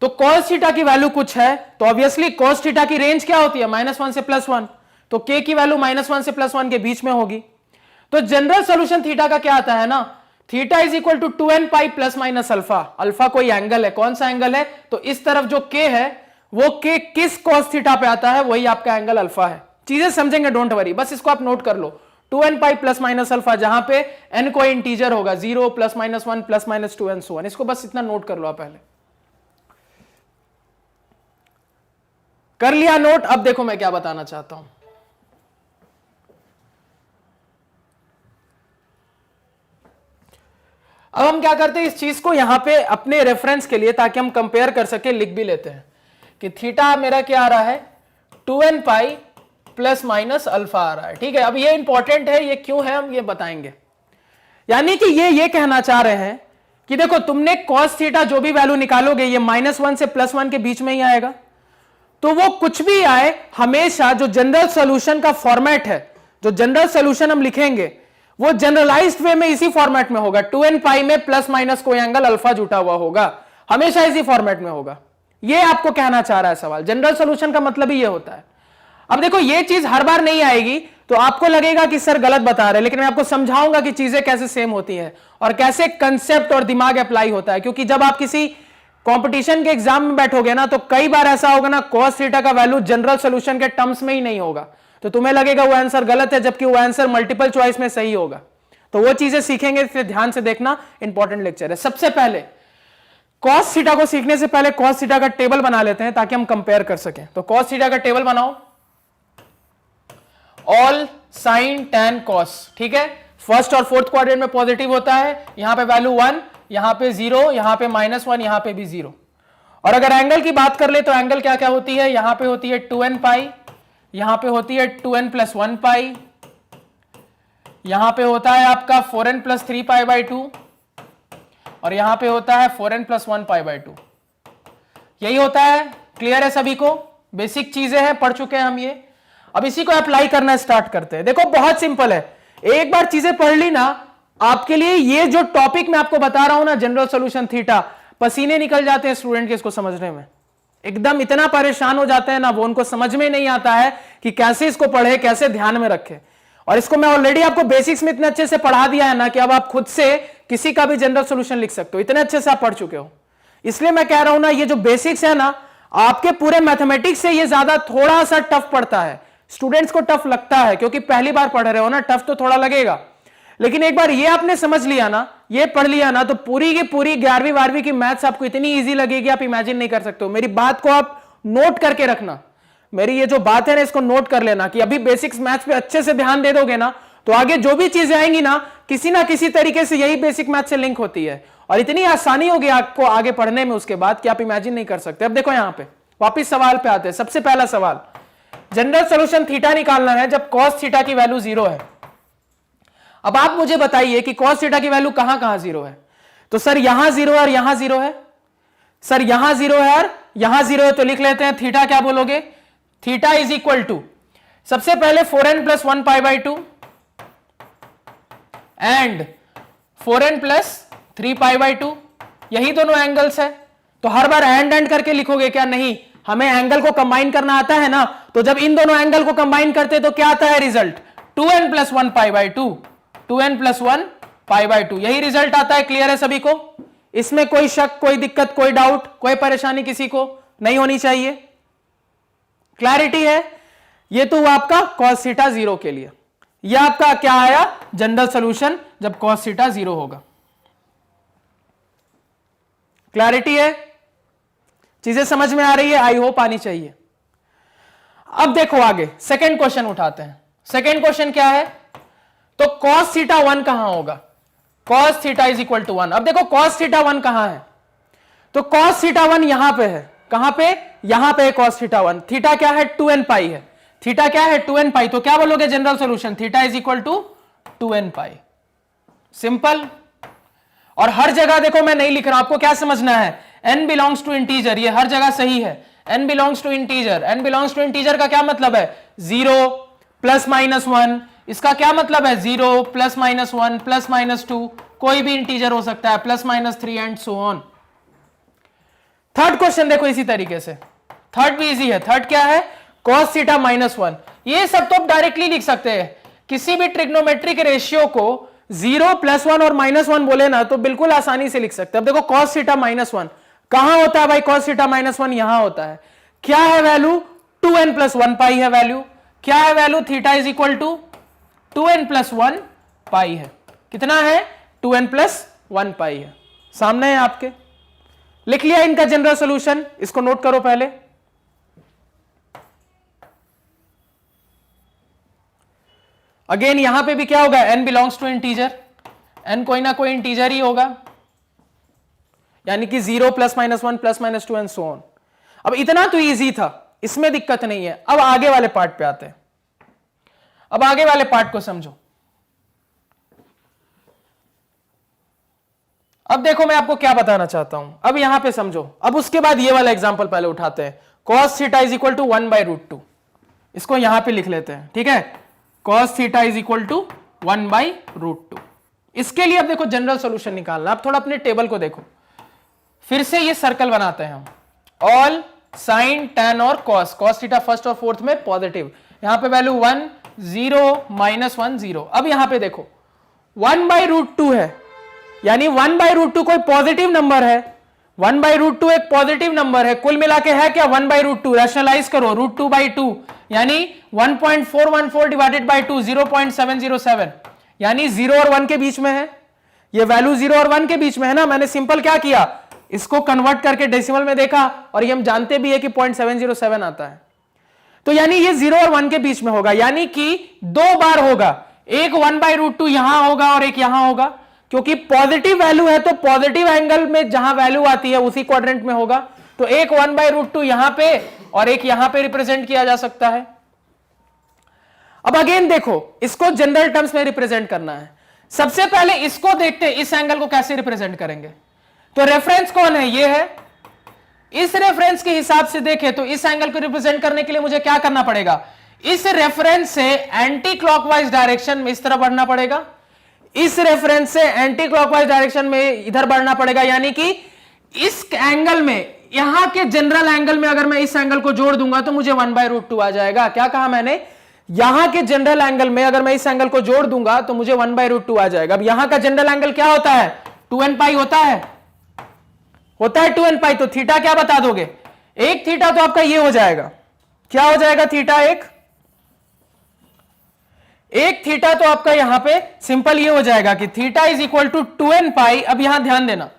तो cos थीटा की वैल्यू कुछ है, तो ऑब्वियसली cos थीटा की रेंज क्या होती है, -1 से +1, तो k की वैल्यू -1 से +1 के बीच में होगी। तो जनरल सोल्यूशन थीटा का क्या आता है ना, theta is equal to 2n pi plus minus alpha. Alpha कोई एंगल है, कौन सा एंगल है, तो इस तरफ जो k है वो k किस cos थीटा पे आता है, वही आपका एंगल अल्फा है। चीजें समझेंगे, डोंट वरी, बस इसको आप नोट कर लो। 2n pi plus minus alpha, जहां पे n कोई इंटीजर होगा, 0 +-1 +-2 एंड सो ऑन। इसको बस इतना नोट कर लो आप पहले। कर लिया नोट। अब देखो मैं क्या बताना चाहता हूं। अब हम क्या करते हैं, इस चीज को यहां पे अपने रेफरेंस के लिए, ताकि हम कंपेयर कर सके, लिख भी लेते हैं कि थीटा मेरा क्या आ रहा है, 2n pi plus minus alpha आ रहा है, ठीक है। अब ये इंपॉर्टेंट है, ये क्यों है हम ये बताएंगे। यानी कि ये कहना चाह रहे हैं कि देखो तुमने cos थीटा जो भी वैल्यू निकालोगे, ये -1 से +1 के बीच में ही आएगा। तो वो कुछ भी आए, हमेशा जो जनरल सॉल्यूशन का फॉर्मेट है, जो जनरल सॉल्यूशन हम लिखेंगे, वो जनरलाइज्ड वे में इसी फॉर्मेट में होगा। 2n पाई में प्लस माइनस कोई एंगल अल्फा जुटा हुआ होगा, हमेशा इसी फॉर्मेट में होगा। ये आपको कहना चाह रहा है सवाल। जनरल सॉल्यूशन का मतलब ही ये होता है। अब देखो ये चीज हर बार नहीं आएगी, तो आपको लगेगा कि सर गलत बता रहे, लेकिन मैं आपको समझाऊंगा कि चीजें कैसे सेम होती है और कैसे कंसेप्ट और दिमाग अप्लाई होता है। क्योंकि जब आप किसी कंपटीशन के एग्जाम में बैठोगे ना, तो कई बार ऐसा होगा ना, cos थीटा का वैल्यू जनरल सॉल्यूशन के टर्म्स में ही नहीं होगा, तो तुम्हें लगेगा वो आंसर गलत है, जबकि वो आंसर मल्टीपल चॉइस में सही होगा। तो वो चीजें सीखेंगे, फिर ध्यान से देखना, इंपॉर्टेंट लेक्चर है। सबसे पहले cos थीटा को सीखने से पहले cos थीटा का टेबल बना लेते हैं, ताकि हम कंपेयर कर सकें। तो cos थीटा का टेबल बनाओ, ऑल साइन tan cos, ठीक है। फर्स्ट और फोर्थ क्वाड्रेंट में पॉजिटिव होता है, यहां पे वैल्यू 1, यहां पे 0, यहां पे -1, यहां पे भी 0। और अगर एंगल की बात कर ले तो एंगल क्या क्या होती है, यहां पे होती है 2n पाई, यहां पे होती है 2n + 1 पाई, यहां पे होता है आपका 4n + 3 पाई/2, और यहां पे होता है 4n + 1 पाई/2। यही होता है। क्लियर है सभी को, बेसिक चीजें हैं, पढ़ चुके हैं हम ये। अब इसी को अप्लाई करना स्टार्ट करते हैं। देखो बहुत सिंपल है, एक बार चीजें पढ़ ली ना, आपके लिए ये जो टॉपिक मैं आपको बता रहा हूं ना, जनरल सॉल्यूशन थीटा, पसीने निकल जाते हैं स्टूडेंट के इसको समझने में। एकदम इतना परेशान हो जाते हैं ना, वो उनको समझ में नहीं आता है कि कैसे इसको पढ़े, कैसे ध्यान में रखे। और इसको मैं ऑलरेडी आपको बेसिक्स में इतने अच्छे से पढ़ा दिया है ना, कि अब आप खुद से किसी का भी जनरल सॉल्यूशन लिख सकते हो, इतने अच्छे से आप पढ़ चुके हो। इसलिए मैं कह रहा हूं ना, ये जो बेसिक्स है ना, आपके पूरे मैथमेटिक्स से ये ज्यादा थोड़ा सा टफ पड़ता है। स्टूडेंट्स को टफ लगता है, क्योंकि पहली बार पढ़ रहे हो ना, टफ तो थोड़ा लगेगा। लेकिन एक बार ये आपने समझ लिया ना, ये पढ़ लिया ना, तो पूरी की पूरी 11वीं 12वीं की मैथ्स आपको इतनी इजी लगेगी, आप इमेजिन नहीं कर सकते हो। मेरी बात को आप नोट करके रखना, मेरी ये जो बात है ना, इसको नोट कर लेना, कि अभी बेसिक्स मैथ्स पे अच्छे से ध्यान दे दोगे ना, तो आगे जो भी चीजें आएंगी ना किसी तरीके से यही बेसिक मैथ से लिंक होती है, और इतनी आसानी होगी आपको आगे पढ़ने में उसके बाद, कि आप इमेजिन नहीं कर सकते। अब देखो यहां पे वापिस सवाल पे आते हैं। सबसे पहला सवाल, जनरल सॉल्यूशन थीटा निकालना है जब cos थीटा की वैल्यू 0 है। अब आप मुझे बताइए कि cos थीटा की वैल्यू कहां कहां 0 है। तो सर यहां 0 है और यहां 0 है, सर यहां 0 है और यहां 0 है, तो लिख लेते हैं थीटा क्या बोलोगे, थीटा इज इक्वल टू, सबसे पहले 4n + 1 पाई/2 एंड 4n + 3 पाई/2, यही दोनों एंगल्स है। तो हर बार एंड करके लिखोगे क्या, नहीं, हमें एंगल को कंबाइन करना आता है ना, तो जब इन दोनों एंगल को कंबाइन करते तो क्या आता है रिजल्ट, 2n + 1 पाई/2, 2n + 1 पाई/2, यही रिजल्ट आता है। क्लियर है सभी को, इसमें कोई शक, कोई दिक्कत, कोई डाउट, कोई परेशानी किसी को नहीं होनी चाहिए। क्लैरिटी है। ये तो आपका cos थीटा 0 के लिए, यह आपका क्या आया, जनरल सॉल्यूशन जब cos थीटा 0 होगा। क्लैरिटी है, चीजें समझ में आ रही है, आई होप आनी चाहिए। अब देखो आगे सेकेंड क्वेश्चन उठाते हैं। सेकेंड क्वेश्चन क्या है, तो cos थीटा 1 कहां होगा, cos theta is equal to 1। अब देखो cos थीटा 1 कहां है, तो cos थीटा 1 यहां पे है, कहां पे, यहां पे cos थीटा 1। थीटा क्या है, 2n पाई है, थीटा क्या है 2n पाई, तो क्या बोलोगे general solution, theta is equal to 2n pi. Simple. और हर जगह देखो मैं नहीं लिख रहा, आपको क्या समझना है, n बिलोंग्स टू इंटीजर, ये हर जगह सही है, n belongs to integer. n belongs to integer का क्या मतलब है, 0 प्लस माइनस 1, इसका क्या मतलब है 0 प्लस माइनस 1 प्लस माइनस 2, कोई भी इंटीजर हो सकता है, plus minus 3 and so on. Third question देखो इसी तरीके से, थर्ड भी इजी है। थर्ड क्या है, cos थीटा माइनस 1। ये सब तो आप डायरेक्टली लिख सकते हैं, किसी भी ट्रिग्नोमेट्रिक रेशियो को 0 प्लस 1 और माइनस 1 बोले ना तो बिल्कुल आसानी से लिख सकते हैं। अब देखो cos थीटा माइनस 1 कहां होता है भाई, cos थीटा माइनस 1 यहां होता है। क्या है वैल्यू, 2n प्लस 1 पाई है वैल्यू। क्या है value, theta is equal to 2n plus 1 pi है। कितना है, 2n प्लस 1 पाई है, सामने है आपके। लिख लिया इनका जनरल सॉल्यूशन, इसको नोट करो पहले। अगेन यहां पे भी क्या होगा, n belongs to integer, n कोई ना कोई इंटीजर ही होगा, यानी कि 0 plus minus 1 plus minus 2 and so on. अब इतना तो इजी था, इसमें दिक्कत नहीं है। अब आगे वाले पार्ट पे आते हैं। अब आगे वाले पार्ट को समझो। अब देखो मैं आपको क्या बताना चाहता हूं, अब यहां पे समझो। अब उसके बाद ये वाला एग्जांपल पहले उठाते हैं, cos theta is equal to 1/√2। इसको यहां पे लिख लेते हैं, ठीक है, cos theta is equal to 1/√2। इसके लिए अब देखो जनरल सॉल्यूशन निकालना। अब थोड़ा अपने टेबल को देखो, फिर से ये सर्कल बनाते हैं हम, ऑल साइन टैन और cos थीटा फर्स्ट और फोर्थ में पॉजिटिव, यहां पे वैल्यू 1 0 माइनस 1 0। अब यहां पे देखो 1/√2 है, यानी 1/√2 कोई पॉजिटिव नंबर है, 1/√2 एक पॉजिटिव नंबर है, कुल मिला के है क्या 1/√2। रैशनलाइज करो, √2/2 यानी 1.414 डिवाइडेड बाई 2 0.707, यानी 0 और 1 के बीच में है। ये वैल्यू 0 और 1 के बीच में है ना। मैंने सिंपल क्या किया, इसको कन्वर्ट करके डेसिमल में देखा, और ये हम जानते भी है कि 0.707 आता है। तो यानी ये 0 और 1 के बीच में होगा, यानी कि 2 बार होगा, एक 1/√2 यहां होगा और एक यहां होगा, क्योंकि पॉजिटिव वैल्यू है तो पॉजिटिव एंगल में जहां वैल्यू आती है उसी क्वाड्रेंट में होगा। तो एक 1/√2 यहां पे और एक यहां पे रिप्रेजेंट किया जा सकता है। अब अगेन देखो, इसको जनरल टर्म्स में रिप्रेजेंट करना है। सबसे पहले इसको देखते हैं, इस एंगल को कैसे रिप्रेजेंट करेंगे। तो रेफरेंस कौन है, ये है। इस रेफरेंस के हिसाब से देखें तो इस एंगल को रिप्रेजेंट करने के लिए मुझे क्या करना पड़ेगा, इस रेफरेंस से एंटी क्लॉकवाइज डायरेक्शन में इस तरह बढ़ना पड़ेगा, इस रेफरेंस से एंटी क्लॉकवाइज डायरेक्शन में इधर बढ़ना पड़ेगा। यानी कि इस एंगल में, यहां के जनरल एंगल में अगर मैं इस एंगल को जोड़ दूंगा तो मुझे 1/√2 आ जाएगा। क्या कहा मैंने, यहां के जनरल एंगल में अगर मैं इस एंगल को जोड़ दूंगा तो मुझे 1/√2 आ जाएगा। अब यहां का जनरल एंगल क्या होता है, 2n पाई होता है 2n पाई। तो थीटा क्या बता दोगे, एक थीटा तो आपका ये हो जाएगा, क्या हो जाएगा थीटा, एक थीटा तो आपका यहां पे सिंपल ये हो जाएगा कि theta is equal to 2n pi. अब यहां ध्यान देना,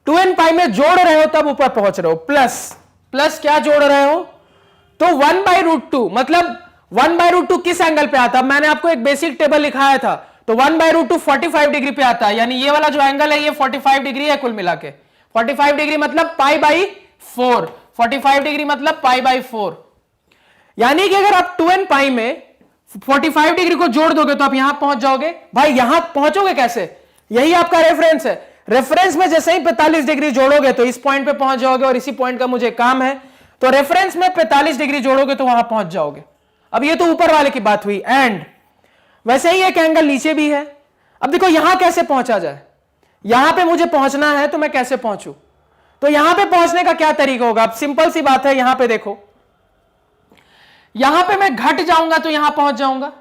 2n पाई में जोड़ रहे हो तब ऊपर पहुंच रहे हो, प्लस क्या जोड़ रहे हो, तो 1/√2, मतलब 1/√2 किस एंगल पे आता है। मैंने आपको एक बेसिक टेबल लिखाया था, तो 1/√2 45 डिग्री पे आता है, यानी ये वाला जो एंगल है ये 45 डिग्री है कुल मिला के। 45 डिग्री मतलब π/4, 45 डिग्री मतलब π/4। यानी कि अगर आप 2n पाई में 45 डिग्री को जोड़ दोगे तो आप यहां पहुंच जाओगे। भाई यहां पहुंचोगे कैसे, यही आपका रेफरेंस है। रेफरेंस में जैसे ही 45 डिग्री जोड़ोगे तो इस पॉइंट पे पहुंच जाओगे, और इसी पॉइंट का मुझे काम है, तो रेफरेंस में 45 डिग्री जोड़ोगे तो वहां पहुंच जाओगे। अब ये तो ऊपर वाले की बात हुई, एंड वैसे ही एक एंगल नीचे भी है। अब देखो यहां कैसे पहुंचा जाए, यहां पे मुझे पहुंचना है तो मैं कैसे पहुंचू, तो यहां पे पहुंचने का क्या तरीका होगा। अब सिंपल सी बात है, यहां पे देखो, यहां पे मैं घट जाऊंगा तो यहां पहुंच जाऊंगा,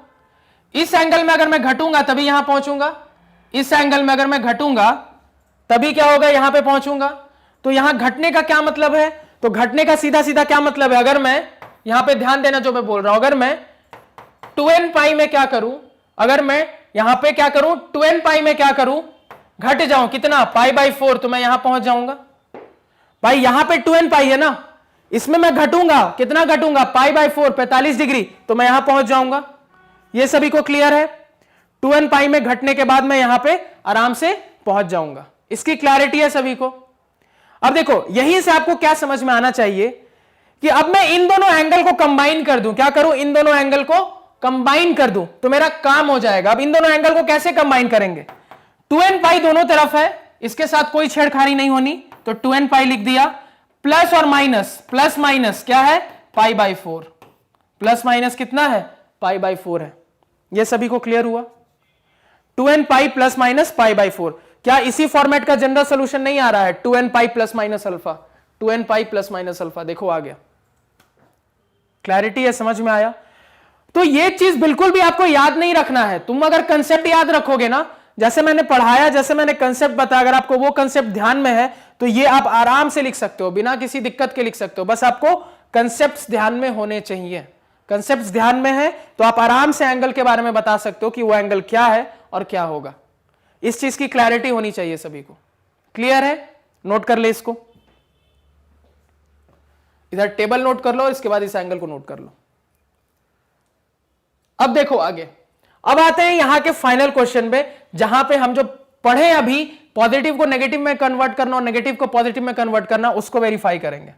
इस एंगल में अगर मैं घटूंगा तभी यहां पहुंचूंगा, इस एंगल में अगर मैं घटूंगा तभी क्या होगा, यहां पे पहुंचूंगा। तो यहां घटने का क्या मतलब है, तो घटने का सीधा सीधा क्या मतलब है, अगर मैं यहां पे ध्यान देना जो मैं बोल रहा हूं, अगर मैं 2n पाई में क्या करूं, अगर मैं यहां पे क्या करूं 2n पाई में क्या करूं, घट जाऊं कितना π/4, तो मैं यहां पहुंच जाऊंगा। भाई यहां पे 2n पाई है ना, इसमें मैं घटूंगा, कितना घटूंगा, π/4 45 डिग्री, तो मैं यहां पहुंच जाऊंगा। ये सभी को क्लियर है? 2n पाई में घटने के बाद मैं यहां पे आराम से पहुंच जाऊंगा। इसकी क्लैरिटी है सभी को? अब देखो यहीं से आपको क्या समझ में आना चाहिए कि अब मैं इन दोनों एंगल को कंबाइन कर दूं। क्या करूं? इन दोनों एंगल को कंबाइन कर दूं तो मेरा काम हो जाएगा। अब इन दोनों एंगल को कैसे कंबाइन करेंगे? 2n पाई दोनों तरफ है, इसके साथ कोई छेड़खानी नहीं होनी, तो 2n पाई लिख दिया। प्लस और माइनस, प्लस माइनस क्या है? π/4। प्लस माइनस कितना है? π/4 है। यह सभी को क्लियर हुआ? 2n pi plus minus π/4। क्या इसी फॉर्मेट का जनरल सोल्यूशन नहीं आ रहा है? 2n pi plus minus alpha, 2n pi plus minus alpha. देखो आ गया। क्लैरिटी है? समझ में आया? तो ये चीज बिल्कुल भी आपको याद नहीं रखना है। तुम अगर कंसेप्ट याद रखोगे ना, जैसे मैंने पढ़ाया, जैसे मैंने कंसेप्ट बताया, अगर आपको वो कंसेप्ट ध्यान में है तो ये आप आराम से लिख सकते हो, बिना किसी दिक्कत के लिख सकते हो। बस आपको कंसेप्ट्स ध्यान में होने चाहिए। कंसेप्ट्स ध्यान में है तो आप आराम से एंगल के बारे में बता सकते हो कि वो एंगल क्या है और क्या होगा। इस चीज की क्लैरिटी होनी चाहिए सभी को। क्लियर है? नोट कर ले इसको, इधर टेबल नोट कर लो और इसके बाद इस एंगल को नोट कर लो। अब देखो आगे, अब आते हैं यहां के फाइनल क्वेश्चन पे, जहां पे हम जो पढ़े अभी पॉजिटिव को नेगेटिव में कन्वर्ट करना और नेगेटिव को पॉजिटिव में कन्वर्ट करना, उसको वेरीफाई करेंगे।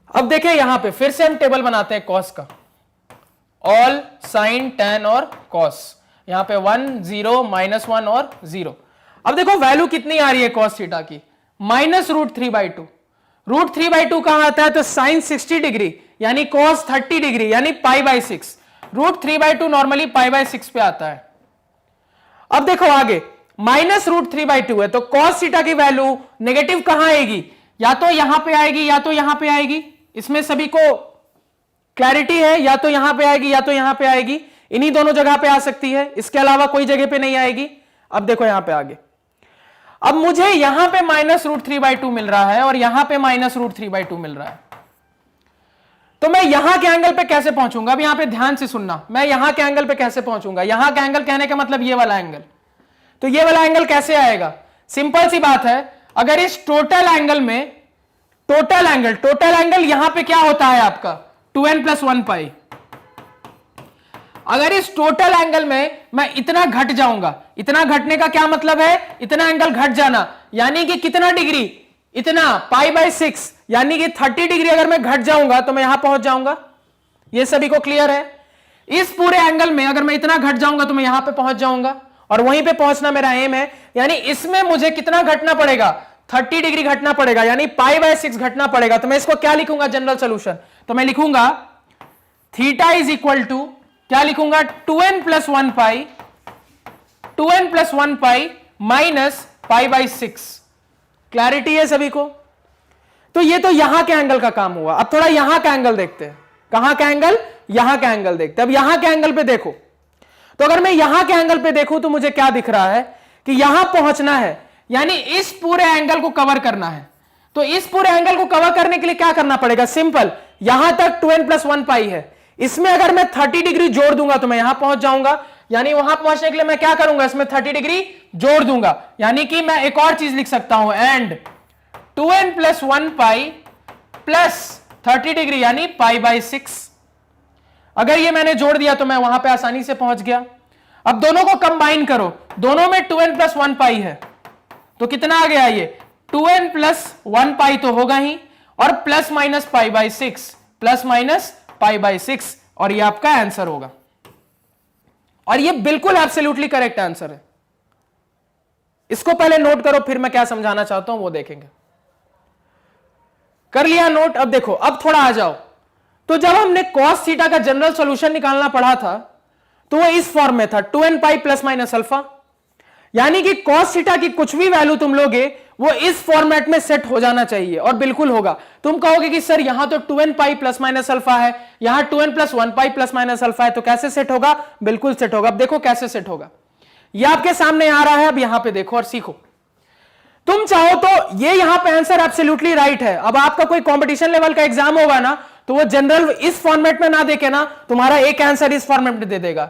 अब देखिए यहां पे फिर से हम टेबल बनाते हैं कॉस का, ऑल साइन टैन और कॉस। यहां पे 1 0 -1 और 0। अब देखो वैल्यू कितनी आ रही है कॉस थीटा की? -√3/2। √3/2 कहां आता है? तो साइन 60 डिग्री यानी कॉस 30 डिग्री यानी π/6। √3/2 नॉर्मली π/6 पे आता है। अब देखो आगे, -√3/2 है तो कॉस थीटा की वैल्यू नेगेटिव कहां आएगी? या तो यहां पे आएगी या तो यहां पे आएगी। इसमें सभी को क्लैरिटी है? या तो यहां पे आएगी या तो यहां पे आएगी। इन्हीं दोनों जगह पे आ सकती है, इसके अलावा कोई जगह पे नहीं आएगी। अब देखो यहां पे आगे, अब मुझे यहां पे -√3/2 मिल रहा है और यहां पे -√3/2 मिल रहा है, तो मैं यहां के एंगल पे कैसे पहुंचूंगा? अब यहां पे ध्यान से सुनना, मैं यहां के एंगल पे कैसे पहुंचूंगा? यहां का एंगल कहने का मतलब ये वाला एंगल। तो ये वाला एंगल कैसे आएगा? सिंपल सी बात है, अगर इस टोटल एंगल में टोटल एंगल यहां पे क्या होता है आपका? 2n + 1 पाई। अगर इस टोटल एंगल में मैं इतना घट जाऊंगा, इतना घटने का क्या मतलब है? इतना एंगल घट जाना, यानी कि कितना डिग्री? इतना π/6, यानी कि 30 डिग्री अगर मैं घट जाऊंगा तो मैं यहां पहुंच जाऊंगा। ये सभी को क्लियर है? इस पूरे एंगल में अगर मैं इतना घट जाऊंगा तो मैं यहां पे पहुंच जाऊंगा और वहीं पे पहुंचना मेरा एम है। यानी इसमें मुझे कितना घटना पड़ेगा? 30 डिग्री घटना पड़ेगा, यानी π/6 घटना पड़ेगा। तो मैं इसको क्या लिखूंगा जनरल सोल्यूशन? तो मैं लिखूंगा थीटा इज इक्वल टू, क्या लिखूंगा? 2n + 1 पाई, 2n + 1 पाई माइनस π/6। क्लैरिटी है सभी को? तो ये तो यहां के एंगल का काम हुआ। अब थोड़ा यहां का एंगल देखते हैं। कहां का एंगल? यहां का एंगल देखते हैं। अब यहां के एंगल पे देखो, तो अगर मैं यहां के एंगल पे देखूं तो मुझे क्या दिख रहा है कि यहां पहुंचना है, यानी इस पूरे एंगल को कवर करना है। तो इस पूरे एंगल को कवर करने के लिए क्या करना पड़ेगा? सिंपल, यहां तक 2n + 1 पाई है, इसमें अगर मैं 30 डिग्री जोड़ दूंगा तो मैं यहां पहुंच जाऊंगा। यानी वहां पहुंचने के लिए मैं क्या करूंगा? इसमें 30 डिग्री जोड़ दूंगा, यानी कि मैं एक और चीज लिख सकता हूं, and 2n + 1 pi plus 30 degree यानी π/6। अगर ये मैंने जोड़ दिया तो मैं वहां पे आसानी से पहुंच गया। अब दोनों को कंबाइन करो, दोनों में 2n + 1 पाई है, तो कितना आ गया? ये 2n + 1 पाई तो होगा ही, और प्लस माइनस π/6, प्लस माइनस π/6, और ये आपका आंसर होगा। और ये बिल्कुल एब्सोल्युटली करेक्ट आंसर है। इसको पहले नोट करो, फिर मैं क्या समझाना चाहता हूं वो देखेंगे। कर लिया नोट? अब देखो, अब थोड़ा आ जाओ। तो जब हमने cos थीटा का जनरल सॉल्यूशन निकालना पड़ा था तो वो इस फॉर्म में था, 2n pi plus minus alpha. यानी कि cos थीटा की कुछ भी वैल्यू तुम लोगे वो इस फॉर्मेट में सेट हो जाना चाहिए, और बिल्कुल होगा। तुम कहोगे कि सर यहां तो 2n pi plus minus alpha है, यहां 2n + 1 पाई प्लस माइनस अल्फा है, तो कैसे सेट होगा? बिल्कुल सेट होगा। अब देखो कैसे सेट होगा, ये आपके सामने आ रहा है। अब यहां पे देखो और सीखो। तुम चाहो तो ये यहां पे आंसर एब्सोल्युटली राइट है। अब आपका कोई कंपटीशन लेवल का एग्जाम होगा ना, तो वो जनरल इस फॉर्मेट में ना देके ना तुम्हारा एक आंसर इस फॉर्मेट में दे देगा।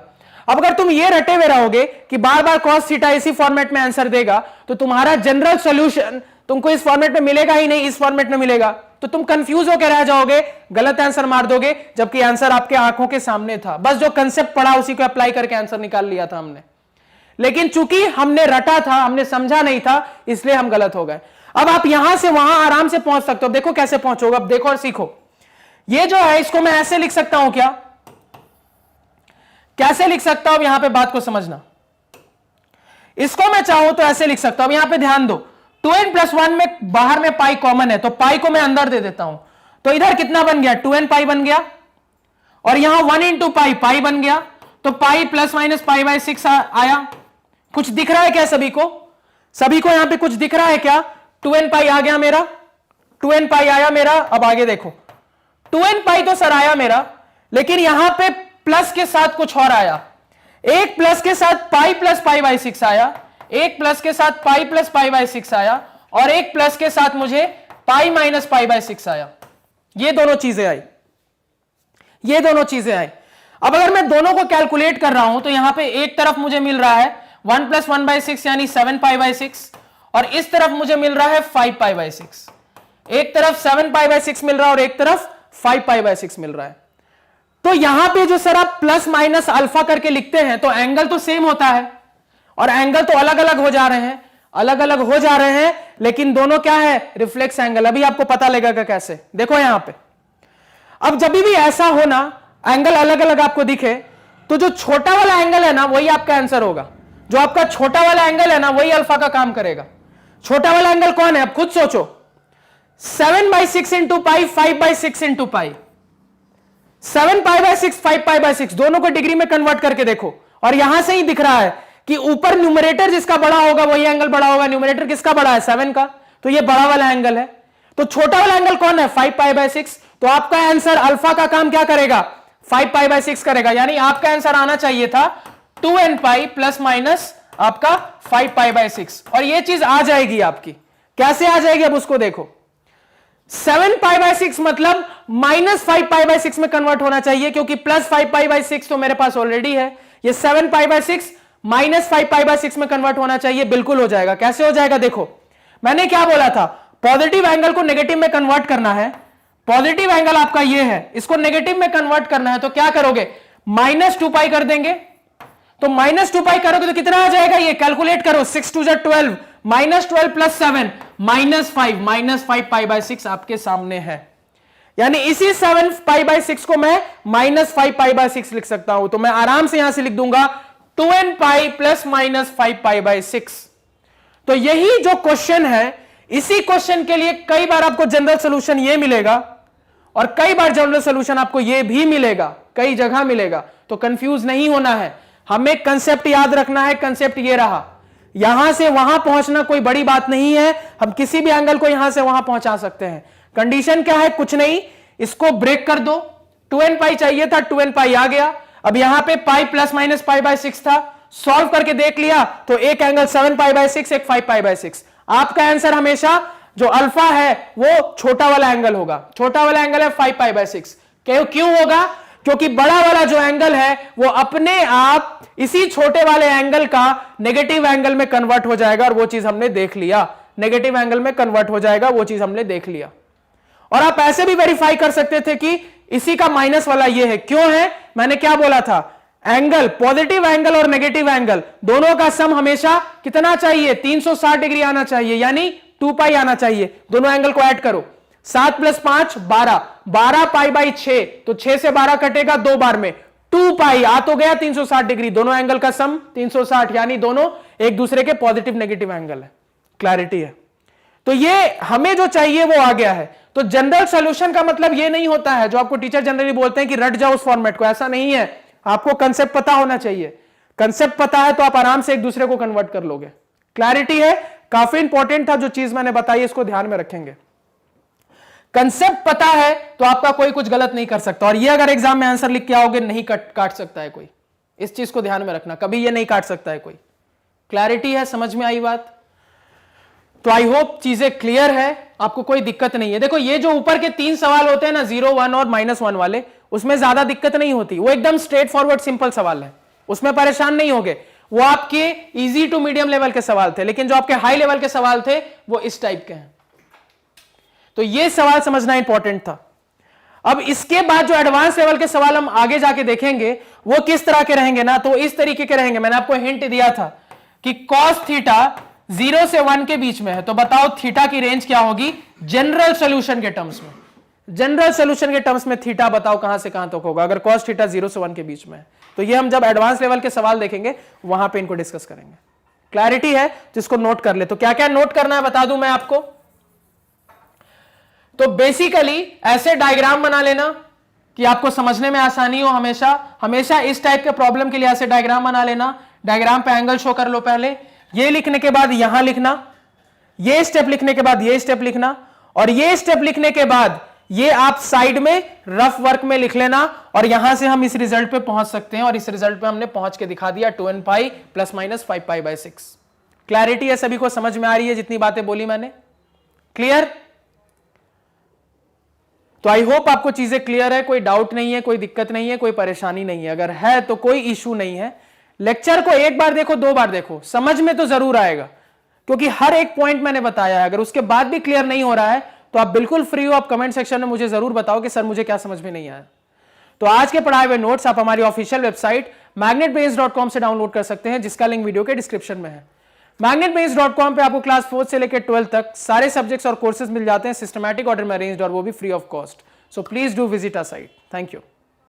अब अगर तुम ये रटे हुए रहोगे कि बार बार cos थीटा इसी फॉर्मेट में आंसर देगा, तो तुम्हारा जनरल सॉल्यूशन तुमको इस फॉर्मेट में मिलेगा ही नहीं, इस फॉर्मेट में मिलेगा, तो तुम कंफ्यूज होकर रह जाओगे, गलत आंसर मार दोगे, जबकि आंसर आपके आंखों के सामने था। बस जो कंसेप्ट पढ़ा उसी को अप्लाई करके आंसर निकाल लिया था हमने, लेकिन चूंकि हमने रटा था, हमने समझा नहीं था, इसलिए हम गलत हो गए। अब आप यहां से वहां आराम से पहुंच सकते हो। देखो कैसे पहुंचोगे, अब देखो और सीखो। ये जो है इसको मैं ऐसे लिख सकता हूं क्या, कैसे लिख सकता हूं, यहां पे बात को समझना। इसको मैं चाहूं तो ऐसे लिख सकता हूं। यहां पे ध्यान दो, 2n+1 में बाहर में पाई कॉमन है, तो पाई को मैं अंदर दे देता हूं, तो इधर कितना बन गया, 2n पाई बन गया, और यहां 1 इंटू पाई पाई बन गया, तो पाई प्लस माइनस पाई बाय 6 आया। कुछ दिख रहा है क्या सभी को, सभी को यहां पे कुछ दिख रहा है क्या? 2n पाई आ गया मेरा, 2n पाई आया मेरा। अब आगे देखो, 2n पाई तो सर आया मेरा, लेकिन यहां पे प्लस के साथ कुछ और आया। एक प्लस के साथ पाई प्लस पाई बाय 6 आया, एक प्लस के साथ पाई प्लस पाई बाय 6 आया, और एक प्लस के साथ मुझे पाई माइनस पाई बाय 6 आया। ये दोनों चीजें आई, ये दोनों चीजें आई। अब अगर मैं दोनों को कैलकुलेट कर रहा हूं, तो यहां पे एक तरफ मुझे मिल रहा है 1 + 1/6 यानी 7 पाई बाय 6, और इस तरफ मुझे मिल रहा है 5 पाई बाय 6। एक तरफ 7 पाई बाय 6 मिल रहा है और एक तरफ 5 पाई बाय 6 मिल रहा है। तो यहां पे जो सर आप प्लस माइनस अल्फा करके लिखते हैं, तो एंगल तो सेम होता है, और एंगल तो अलग अलग हो जा रहे हैं, अलग अलग हो जा रहे हैं, लेकिन दोनों क्या है, रिफ्लेक्स एंगल। अभी आपको पता लगेगा कैसे, देखो यहां पे। अब जब भी ऐसा हो ना, एंगल अलग अलग आपको दिखे, तो जो छोटा वाला एंगल है ना, वही आपका आंसर होगा। जो आपका छोटा वाला एंगल है ना, वही अल्फा का काम करेगा। छोटा वाला एंगल कौन है, अब खुद सोचो। 7/6 into pi, 5/6 into pi, 7 pi by 6, 5 pi by 6, दोनों को डिग्री में कन्वर्ट करके देखो, और यहां से ही दिख रहा है कि ऊपर न्यूमरेटर जिसका बड़ा होगा वही एंगल बड़ा होगा। न्यूमरेटर किसका बड़ा है, 7 का, तो ये बड़ा वाला एंगल है। तो छोटा वाला एंगल कौन है, 5 पाई बाय 6। तो आपका आंसर अल्फा का काम क्या करेगा, 5 पाई बाय 6 करेगा। यानी आपका आंसर आना चाहिए था 2n पाई प्लस माइनस आपका 5 पाई बाय 6, और ये चीज आ जाएगी आपकी। कैसे आ जाएगी, अब उसको देखो। 7 पाई बाय 6 मतलब माइनस 5 पाई बाय 6 में कन्वर्ट होना चाहिए, क्योंकि प्लस 5 पाई बाय 6 तो मेरे पास ऑलरेडी है। ये 7 pi by 6 minus 5 pi by 6 में कन्वर्ट होना चाहिए। बिल्कुल हो जाएगा। कैसे हो जाएगा, देखो मैंने क्या बोला था, पॉजिटिव एंगल को नेगेटिव में कन्वर्ट करना है। पॉजिटिव एंगल आपका ये है, इसको नेगेटिव में कन्वर्ट करना है, तो क्या करोगे, -2 पाई कर देंगे। तो -2 पाई करोगे तो कितना आ जाएगा, ये कैलकुलेट करो, 6 2 12, -12 + 7 -5 पाई बाय 6 आपके सामने है। यानी इसी 7 पाई बाय 6 को मैं -5 पाई बाय 6 लिख सकता हूं। तो मैं आराम से यहां से लिख दूंगा 2n pi plus minus 5 pi by 6। तो यही जो क्वेश्चन है, इसी क्वेश्चन के लिए कई बार आपको जनरल सॉल्यूशन ये मिलेगा, और कई बार जनरल सॉल्यूशन आपको ये भी मिलेगा, कई जगह मिलेगा। तो कंफ्यूज नहीं होना है, हमें कंसेप्ट याद रखना है। कंसेप्ट ये रहा, यहां से वहां पहुंचना कोई बड़ी बात नहीं है, हम किसी भी एंगल को यहां से वहां पहुंचा सकते हैं। कंडीशन क्या है, कुछ नहीं, इसको ब्रेक कर दो। 2n पाई चाहिए था, 2n पाई आ गया। अब यहां पे पाई प्लस माइनस पाई बाय 6 था, सॉल्व करके देख लिया, तो एक एंगल 7 पाई बाय 6, एक 5 पाई बाय 6। आपका आंसर हमेशा जो अल्फा है वो छोटा वाला एंगल होगा। छोटा वाला एंगल है 5 पाई बाय 6। क्यों होगा, क्योंकि बड़ा वाला जो एंगल है वो अपने आप इसी छोटे वाले एंगल का नेगेटिव एंगल में कन्वर्ट हो जाएगा, और वो चीज हमने देख लिया। नेगेटिव एंगल में कन्वर्ट हो जाएगा, वो चीज हमने देख लिया। और आप ऐसे भी वेरीफाई कर सकते थे कि इसी का माइनस वाला ये है। क्यों है, मैंने क्या बोला था, एंगल, पॉजिटिव एंगल और नेगेटिव एंगल दोनों का सम हमेशा कितना चाहिए, 360 डिग्री आना चाहिए, यानी 2 पाई आना चाहिए। दोनों एंगल को ऐड करो, 7 + 5 12, 12 पाई बाई 6, तो 6 से 12 कटेगा 2 बार में, 2 पाई आ तो गया 360 डिग्री। दोनों एंगल का सम 360, यानी दोनों एक दूसरे के पॉजिटिव नेगेटिव एंगल है। क्लैरिटी है। तो ये हमें जो चाहिए वो आ गया है। तो जनरल सॉल्यूशन का मतलब ये नहीं होता है जो आपको टीचर जनरली बोलते हैं कि रट जाओ उस फॉर्मेट को, ऐसा नहीं है। आपको कंसेप्ट पता होना चाहिए। कंसेप्ट पता है तो आप आराम से एक दूसरे को कन्वर्ट कर लोगे। क्लैरिटी है, काफी इंपॉर्टेंट था जो चीज मैंने बताई, इसको ध्यान में रखेंगे। कंसेप्ट पता है तो आपका कोई कुछ गलत नहीं कर सकता, और ये अगर एग्जाम में आंसर लिख के आओगे नहीं काट सकता है कोई। इस चीज को ध्यान में रखना, कभी ये नहीं काट सकता है कोई। क्लैरिटी है, समझ में आई बात? तो आई होप चीजें क्लियर है, आपको कोई दिक्कत नहीं है। देखो ये जो ऊपर के 3 सवाल होते हैं ना, 0, 1 और -1 वाले, उसमें ज्यादा दिक्कत नहीं होती, वो एकदम स्ट्रेट फॉरवर्ड सिंपल सवाल है, उसमें परेशान नहीं होगे। वो आपके इजी टू मीडियम लेवल के सवाल थे, लेकिन जो आपके हाई लेवल के सवाल थे वो इस टाइप के हैं। तो ये सवाल समझना इंपॉर्टेंट था। अब इसके बाद जो एडवांस लेवल के सवाल हम आगे जाके देखेंगे वो किस तरह के रहेंगे ना, तो इस तरीके के रहेंगे। मैंने आपको हिंट दिया था कि cos थीटा 0 से 1 के बीच में है, तो बताओ थीटा की रेंज क्या होगी जनरल सॉल्यूशन के टर्म्स में। जनरल सॉल्यूशन के टर्म्स में थीटा बताओ कहां से कहां तक होगा अगर cos थीटा 0 से 1 के बीच में है। तो ये हम जब एडवांस लेवल के सवाल देखेंगे वहां पे इनको डिस्कस करेंगे। क्लैरिटी है? जिसको नोट कर ले। तो क्या क्या नोट करना है बता दूं मैं आपको। तो बेसिकली ऐसे डायग्राम बना लेना कि आपको समझने में आसानी हो। हमेशा हमेशा इस टाइप के प्रॉब्लम के लिए ऐसे डायग्राम बना लेना। डायग्राम पे एंगल शो कर लो पहले, ये लिखने के बाद यहां लिखना, ये स्टेप लिखने के बाद ये स्टेप लिखना, और ये स्टेप लिखने के बाद ये आप साइड में रफ वर्क में लिख लेना, और यहां से हम इस रिजल्ट पे पहुंच सकते हैं। और इस रिजल्ट पे हमने पहुंच के दिखा दिया 2n pi plus minus 5 pi by 6। Clarity है? सभी को समझ में आ रही है जितनी बातें बोली मैंने? क्लियर? तो आई होप आपको चीजें क्लियर है, कोई डाउट नहीं है, कोई दिक्कत नहीं है, कोई परेशानी नहीं है। अगर है तो कोई इशू नहीं है। लेक्चर को एक बार देखो, 2 बार देखो, समझ में तो जरूर आएगा, क्योंकि हर एक पॉइंट मैंने बताया है। अगर उसके बाद भी क्लियर नहीं हो रहा है तो आप बिल्कुल फ्री हो, आप कमेंट सेक्शन में मुझे जरूर बताओ कि सर मुझे क्या समझ में नहीं आया। तो आज के पढ़ाए हुए नोट्स आप हमारी ऑफिशियल वेबसाइट magnetbrains.com से डाउनलोड कर सकते हैं, जिसका लिंक वीडियो के डिस्क्रिप्शन में है। magnetbrains.com पे आपको क्लास 4 से लेकर 12 तक सारे सब्जेक्ट्स और कोर्सेज मिल जाते हैं, सिस्टमैटिक, ऑर्डर में अरेंज्ड, और वो भी free of cost. So please do visit our site. Thank you.